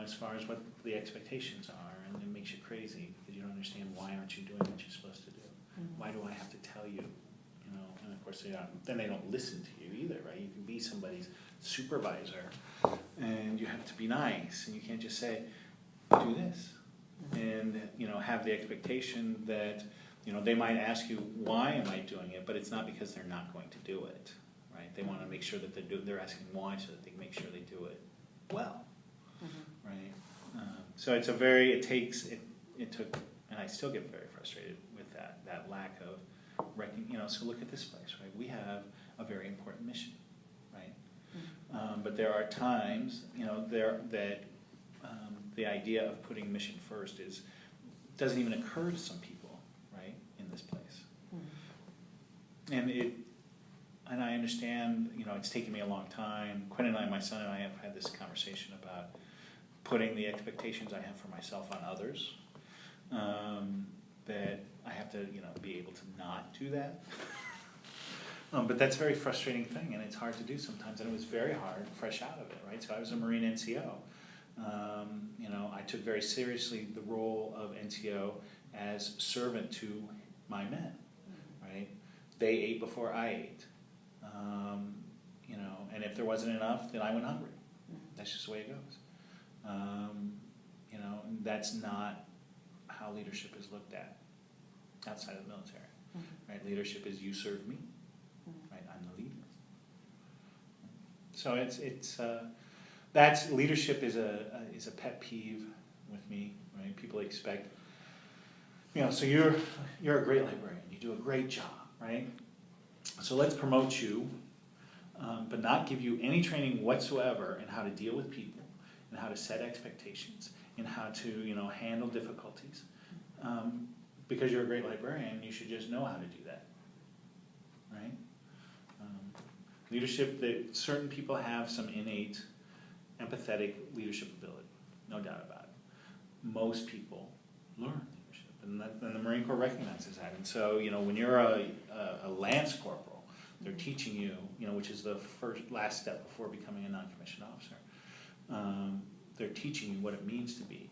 as far as what the expectations are, and it makes you crazy because you don't understand why aren't you doing what you're supposed to do? Why do I have to tell you? And of course then they don't listen to you either, right? You can be somebody's supervisor, and you have to be nice, and you can't just say, do this, and have the expectation that they might ask you, why am I doing it? But it's not because they're not going to do it, right? They want to make sure that they're asking why, so that they can make sure they do it well, right? So it's it took, and I still get very frustrated with that lack of so look at this place, right? We have a very important mission, right? But there are times, that the idea of putting mission first doesn't even occur to some people, right, in this place. And I understand, it's taken me a long time. Quinn and I, my son and I, have had this conversation about putting the expectations I have for myself on others. That I have to, be able to not do that. But that's a very frustrating thing, and it's hard to do sometimes, and it was very hard fresh out of it, right? So I was a Marine NCO. I took very seriously the role of NCO as servant to my men, right? They ate before I ate. And if there wasn't enough, then I went hungry. That's just the way it goes. That's not how leadership is looked at outside of the military, right? Leadership is you serve me, right? I'm the leader. So that's leadership is a pet peeve with me, right? People expect, so you're a great librarian, you do a great job, right? So let's promote you, but not give you any training whatsoever in how to deal with people, and how to set expectations, and how to handle difficulties. Because you're a great librarian, you should just know how to do that, right? Leadership, that certain people have some innate empathetic leadership ability, no doubt about it. Most people learn leadership, and the Marine Corps recognizes that. And so, when you're a Lance Corporal, they're teaching you, which is the last step before becoming a non-commissioned officer. They're teaching you what it means to be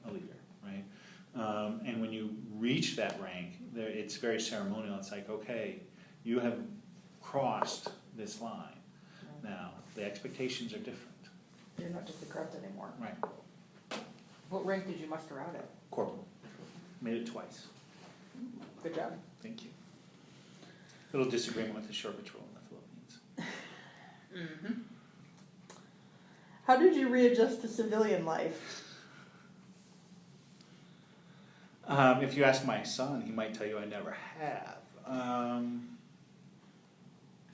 a leader, right? And when you reach that rank, it's very ceremonial. It's like, okay, you have crossed this line. Right. Now, the expectations are different. You're not just a grunt anymore. Right. What rank did you muster out at? Corporal. Made it twice. Good job. Thank you. Little disagreement with the shore patrol in the Philippines. Mm-hmm. How did you readjust to civilian life? If you ask my son, he might tell you I never have.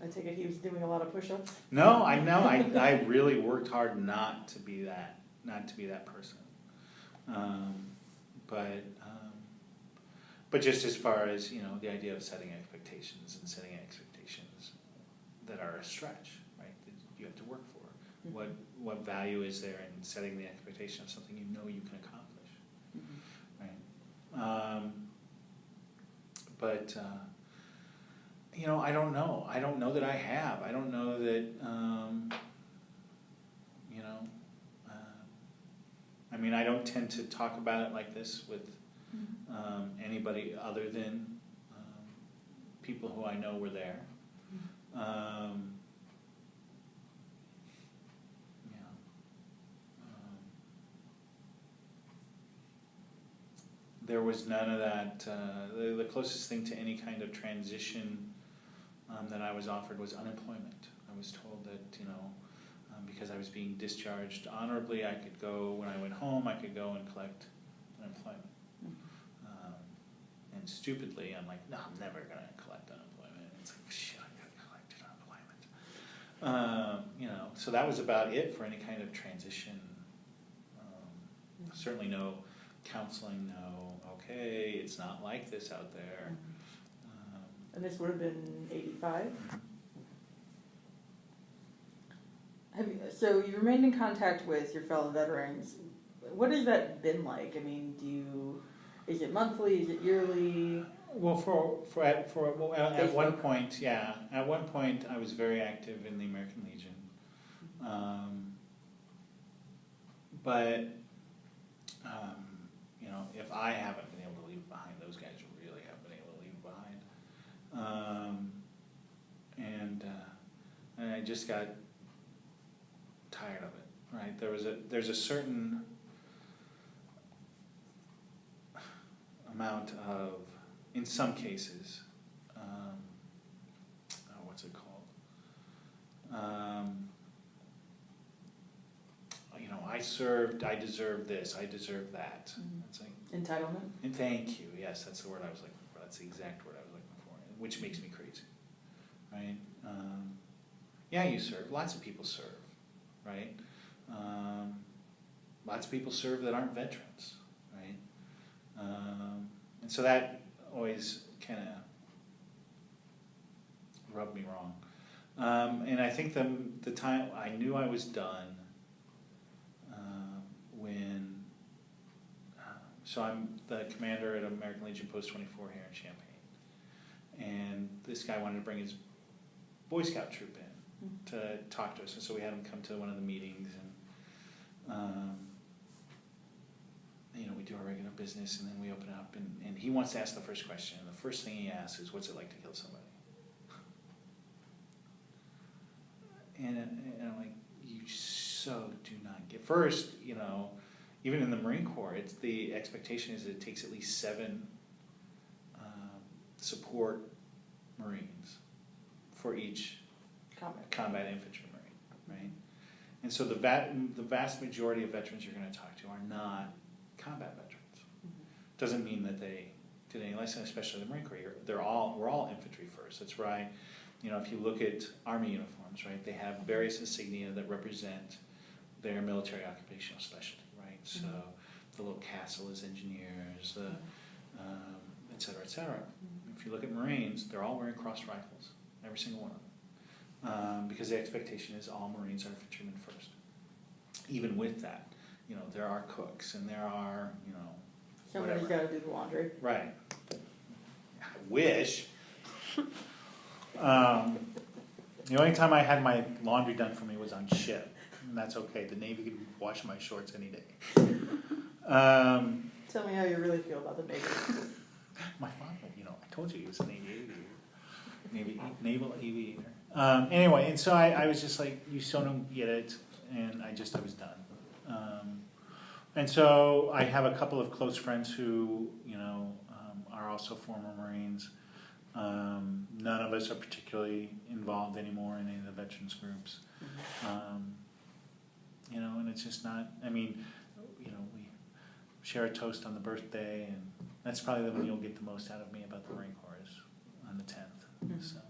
I take it he was doing a lot of push-ups? No, I know. I really worked hard not to be that person. But just as far as the idea of setting expectations that are a stretch, right? That you have to work for. Mm-hmm. What value is there in setting the expectation of something you know you can accomplish, right? But I don't know. I don't know that I have. I don't know that. I don't tend to talk about it like this with anybody other than people who I know were there. There was none of that. The closest thing to any kind of transition that I was offered was unemployment. I was told that, because I was being discharged honorably, I could go, when I went home, I could go and collect unemployment. And stupidly, I'm like, no, I'm never going to collect unemployment. It's like, shit, I got collected unemployment. So that was about it for any kind of transition. Certainly no counseling, no, okay, it's not like this out there. And this would have been 85? So you remained in contact with your fellow veterans. What has that been like? Is it monthly? Is it yearly? Well, at one point, yeah. At one point, I was very active in the American Legion. But if I haven't been able to leave behind, those guys really haven't been able to leave behind. And I just got tired of it. Right? There's a certain amount of, in some cases, what's it called? I served, I deserve this, I deserve that. Mm-hmm. It's like, entitlement? and thank you, yes, that's the word I was looking for, that's the exact word I was looking for, which makes me crazy, right? Yeah, you serve, lots of people serve, right? Lots of people serve that aren't veterans, right? And so that always kind of rubbed me wrong. And I think the time I knew I was done when, so I'm the commander at American Legion Post 24 here in Champaign. And this guy wanted to bring his Boy Scout troop in to talk to us. And so we had him come to one of the meetings, and we do our regular business, and then we open up, and he wants to ask the first question. And the first thing he asks is, what's it like to kill somebody? And I'm like, you so do not get. First, even in the Marine Corps, it's the expectation is that it takes at least 7 support Marines for each combat infantry Marine, right? And so the vast majority of veterans you're going to talk to are not combat veterans. Doesn't mean that they did any lesson, especially the Marine Corps. We're all infantry first. That's why, if you look at Army uniforms, right, they have various insignia that represent their military occupational specialty, right? So the little castle is engineers, et cetera, et cetera. If you look at Marines, they're all wearing crossed rifles, every single one of them, because the expectation is all Marines are infantrymen first. Even with that, there are cooks and there are, Somebody's got to do the laundry. Right. I wish. The only time I had my laundry done for me was on ship, and that's okay. The Navy could wash my shorts any day. Tell me how you really feel about the Navy. My father, I told you he was a Navy aviator. Naval aviator. Anyway, and so I was just like, you still don't get it, and I was done. And so I have a couple of close friends who, are also former Marines. None of us are particularly involved anymore in any of the veterans groups. And it's just not, we share a toast on the birthday, and that's probably when you'll get the most out of me about the Marine Corps is on the 10th. So.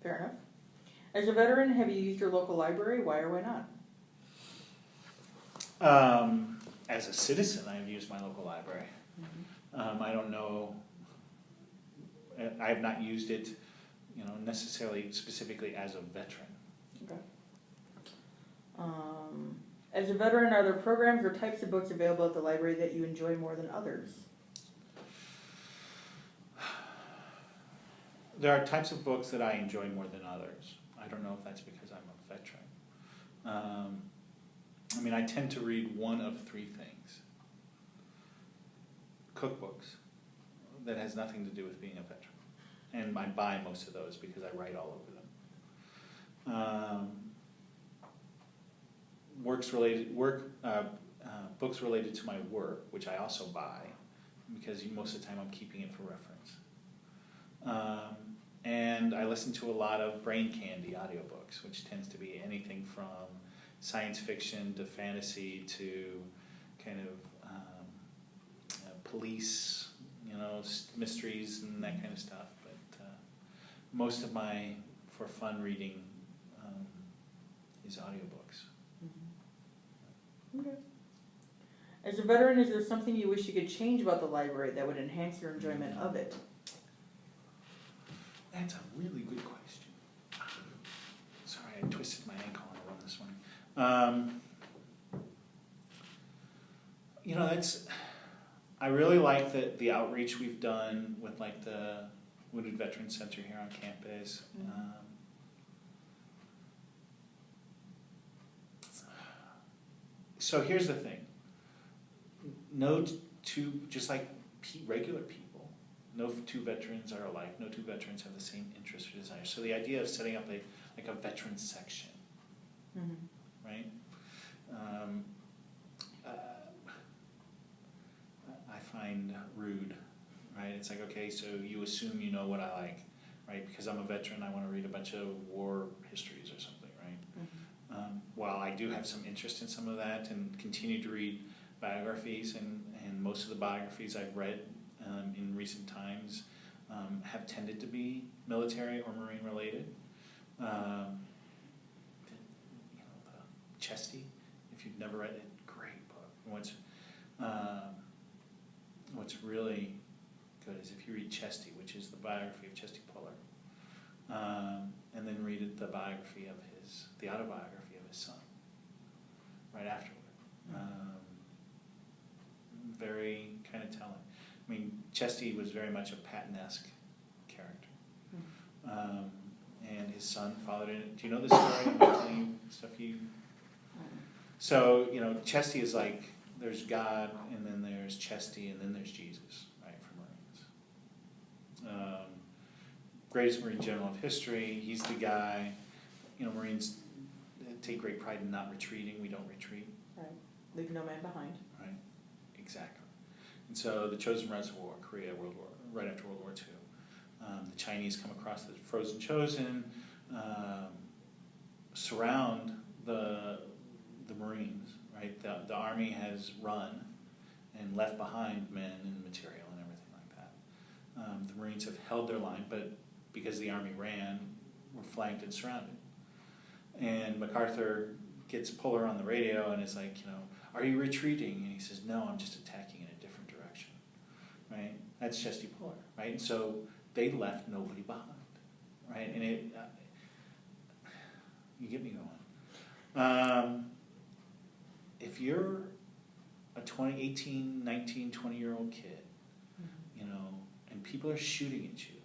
Fair enough. As a veteran, have you used your local library? Why or why not? As a citizen, I've used my local library. I don't know, I have not used it, necessarily specifically as a veteran. Okay. As a veteran, are there programs or types of books available at the library that you enjoy more than others? There are types of books that I enjoy more than others. I don't know if that's because I'm a veteran. I tend to read one of three things. Cookbooks that has nothing to do with being a veteran. And I buy most of those because I write all over them. Books related to my work, which I also buy because most of the time I'm keeping it for reference. And I listen to a lot of brain candy audiobooks, which tends to be anything from science fiction to fantasy to kind of police, mysteries and that kind of stuff. But most of my for fun reading is audiobooks. Okay. As a veteran, is there something you wish you could change about the library that would enhance your enjoyment of it? That's a really good question. Sorry, I twisted my ankle on a run this morning. I really like the outreach we've done with the Wounded Veterans Center here on campus. So here's the thing. No two, just like regular people, no two veterans are alike. No two veterans have the same interests or desires. So the idea of setting up a veterans section, right? I find rude, right? It's like, okay, so you assume you know what I like, right? Because I'm a veteran, I want to read a bunch of war histories or something, right? While I do have some interest in some of that and continue to read biographies, and most of the biographies I've read in recent times have tended to be military or Marine related. Chesty, if you've never read it, great book. What's really good is if you read Chesty, which is the biography of Chesty Puller, and then read the autobiography of his son, right afterward. Very kind of telling. Chesty was very much a Patton-esque character. And his son followed in it. Do you know the story? I'm not telling you stuff you... So, Chesty is like, there's God, and then there's Chesty, and then there's Jesus, right, for Marines. Greatest Marine general of history. He's the guy. Marines take great pride in not retreating. We don't retreat. Right. Leave no man behind. Right. Exactly. And so the Chosin Reservoir, Korea, right after World War II. The Chinese come across the frozen Chosin, surround the Marines, right? The Army has run and left behind men and material and everything like the Marines have held their line, but because the Army ran, were flanked and surrounded. And MacArthur gets Puller on the radio and is like, are you retreating? And he says, no, I'm just attacking in a different direction, right? That's Chesty Puller, right? And so they left nobody behind, right? And you get me going. If you're a 18, 19, 20-year-old kid, and people are shooting at you,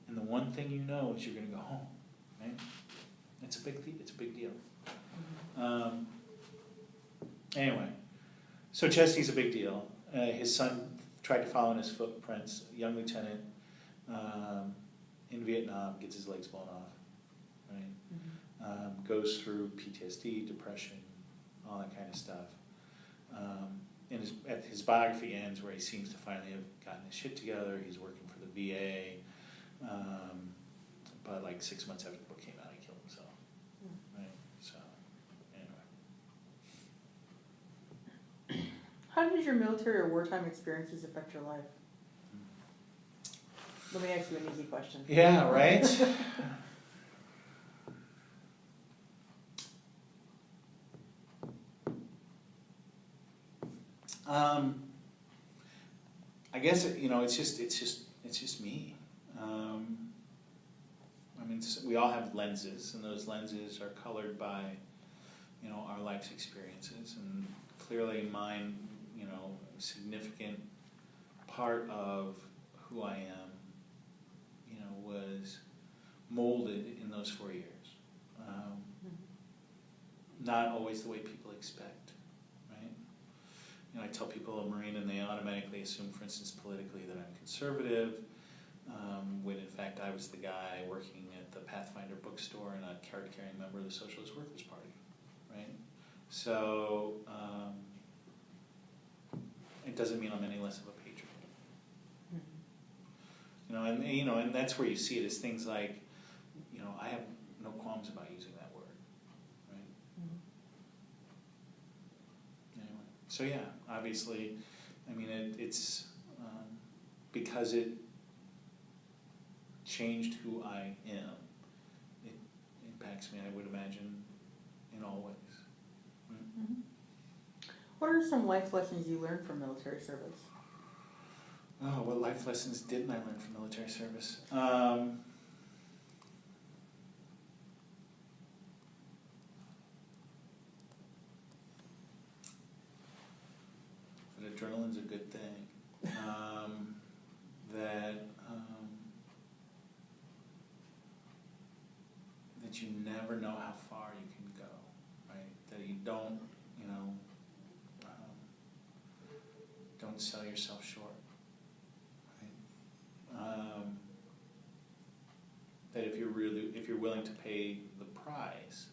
and the one thing you know is you're going to go home, right? It's a big deal. Anyway, so Chesty's a big deal. His son tried to follow in his footprints. Young lieutenant in Vietnam, gets his legs blown off, right? Goes through PTSD, depression, all that kind of stuff. And his biography ends where he seems to finally have gotten his shit together. He's working for the VA, but like 6 months after the book came out, he killed himself. Right. So, anyway. How did your military or wartime experiences affect your life? Let me ask you an easy question. Yeah. Right. I guess it's just me. We all have lenses, and those lenses are colored by, our life's experiences, and clearly mine, a significant part of who I am, was molded in those 4 years. Not always the way people expect, right? I tell people a Marine and they automatically assume, for instance, politically that I'm conservative, when in fact I was the guy working at the Pathfinder bookstore and a card-carrying member of the Socialist Workers' Party, right? So it doesn't mean I'm any less of a patriot. And that's where you see it as things like, I have no qualms about using that word, right? Anyway, so yeah, obviously, it's because it changed who I am. It impacts me, I would imagine, in all ways. Right? Mm-hmm. What are some life lessons you learned from military service? Oh, what life lessons didn't I learn from military service? That adrenaline's a good thing. That you never know how far you can go, right? That you don't sell yourself short. That if you're willing to pay the price,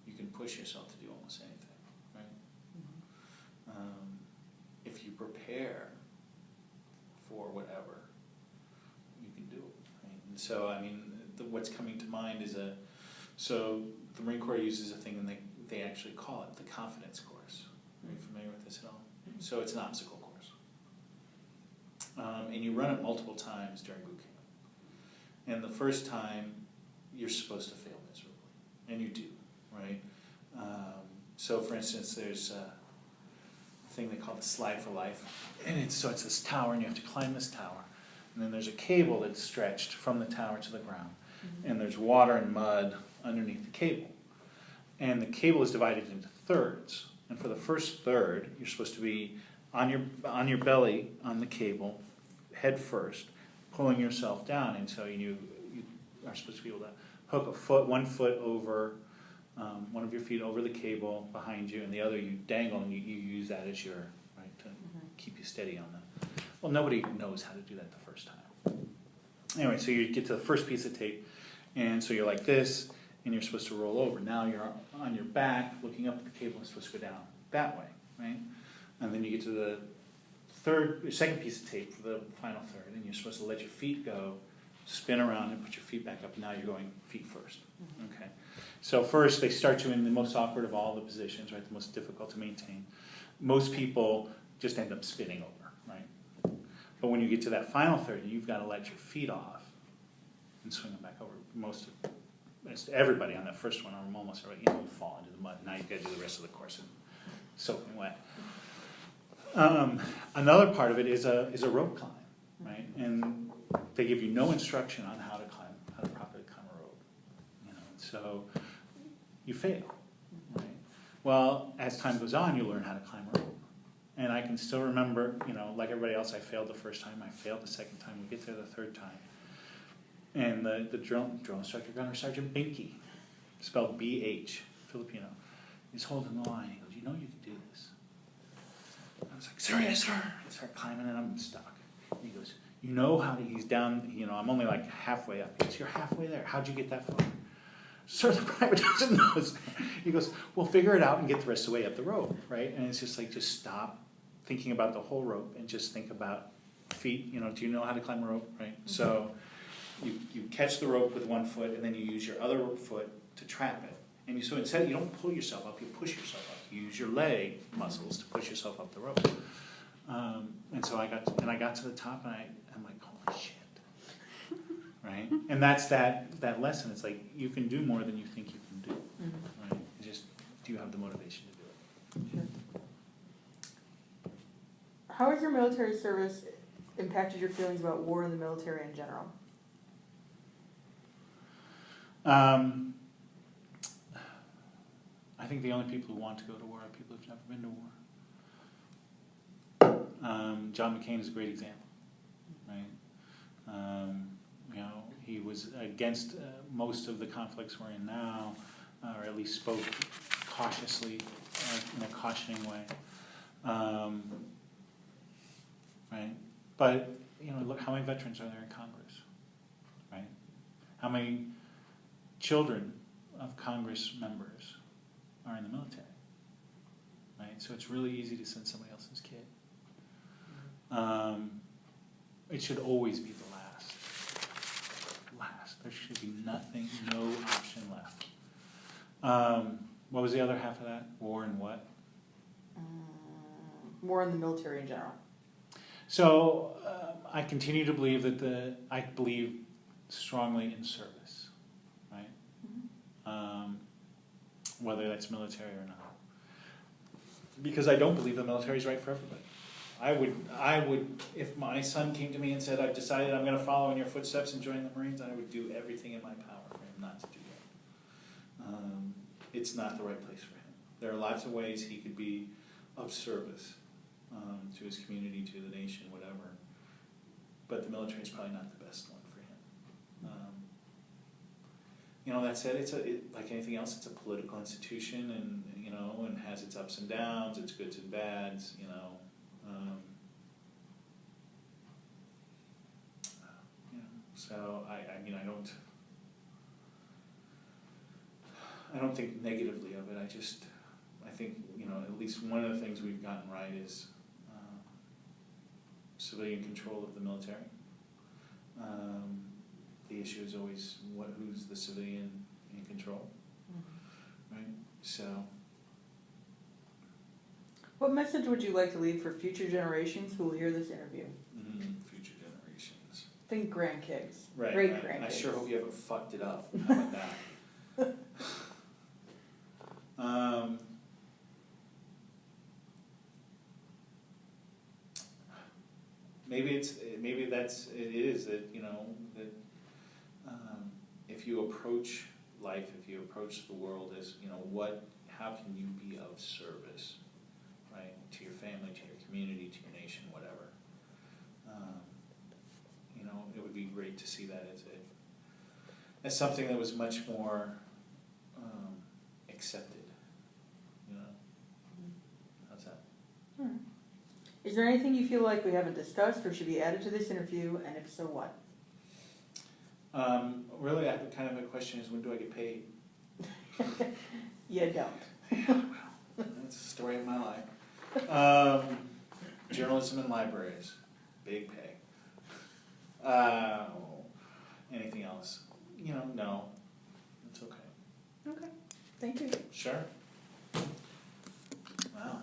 you can push yourself to do almost anything, right? If you prepare for whatever, you can do it, right? And so, what's coming to mind is so the Marine Corps uses a thing, and they actually call it the confidence course. Are you familiar with this at all? So it's an obstacle course. And you run it multiple times during boot camp. And the first time, you're supposed to fail miserably. And you do, right? So for instance, there's a thing they call the slide for life. And it's this tower, and you have to climb this tower. And then there's a cable that's stretched from the tower to the ground. Mm-hmm. And there's water and mud underneath the cable. And the cable is divided into thirds. And for the first third, you're supposed to be on your belly on the cable, head first, pulling yourself down, and so you are supposed to be able to hook one foot over, one of your feet over the cable behind you, and the other you dangle, and you use that as your right to keep you steady on that. Well, nobody knows how to do that the first time. Anyway, so you get to the first piece of tape, and so you're like this, and you're supposed to roll over. Now you're on your back, looking up at the cable, and it's supposed to go down that way, right? And then you get to the second piece of tape for the final third, and you're supposed to let your feet go, spin around, and put your feet back up. And now you're going feet first. Okay. So first, they start you in the most awkward of all the positions, right? The most difficult to maintain. Most people just end up spinning over, right? But when you get to that final third, you've got to let your feet off and swing them back over. Most everybody on that first one, or almost everybody, you fall into the mud. Now you've got to do the rest of the course and soaking wet. Another part of it is a rope climb, right? And they give you no instruction on how to properly climb a rope. So you fail, right? Well, as time goes on, you learn how to climb a rope. And I can still remember, like everybody else, I failed the first time, I failed the second time, we get there the third time. And the drill instructor, Gunner Sergeant Binky, spelled B-H, Filipino, he's holding the line. He goes, you know you can do this. I was like, sir, yes, sir. I start climbing and I'm stuck. And he goes, you know how to, he's down, I'm only like halfway up. He goes, you're halfway there. How'd you get that far? Sir, the private doesn't know. He goes, well, figure it out and get the rest of the way up the rope, right? And it's just like, just stop thinking about the whole rope and just think about feet. Do you know how to climb a rope, right? Mm-hmm. So you catch the rope with one foot and then you use your other foot to trap it. And so instead, you don't pull yourself up, you push yourself up. You use your leg muscles to push yourself up the rope. And so I got to the top and I'm like, holy shit. Right? And that's that lesson. It's like, you can do more than you think you can do. Mm-hmm. Right? It's just, do you have the motivation to do it? Sure. How has your military service impacted your feelings about war and the military in general? I think the only people who want to go to war are people who've never been to war. John McCain is a great example, right? He was against most of the conflicts we're in now, or at least spoke cautiously, in a cautioning way. Right? But, look, how many veterans are there in Congress? Right? How many children of Congress members are in the military? Right? So it's really easy to send somebody else's kid. It should always be the last. There should be nothing, no option left. What was the other half of that? War and what? War in the military in general. So I continue to believe I believe strongly in service, right? Mm-hmm. Whether that's military or not. Because I don't believe the military is right for everybody. I would, if my son came to me and said, I've decided I'm going to follow in your footsteps and join the Marines, I would do everything in my power for him not to do that. It's not the right place for him. There are lots of ways he could be of service to his community, to the nation, whatever. But the military is probably not the best one for him. That said, like anything else, it's a political institution, and and has its ups and downs, its goods and bads. So I don't think negatively of it. I think at least one of the things we've gotten right is civilian control of the military. The issue is always who's the civilian in control, mm-hmm. Right? So, what message would you like to leave for future generations who will hear this interview? Future generations. Think grandkids. Right. Great grandkids. I sure hope you haven't fucked it up. How about that? Maybe it is that if you approach life, if you approach the world as how can you be of service, right, to your family, to your community, to your nation, whatever. It would be great to see that as something that was much more accepted. How's that? Is there anything you feel like we haven't discussed or should be added to this interview, and if so, what? Really, I have kind of a question is, when do I get paid? You don't. Yeah, well, that's the story of my life. Journalism and libraries, big pay. Anything else? No. It's okay. Okay. Thank you. Sure. Wow.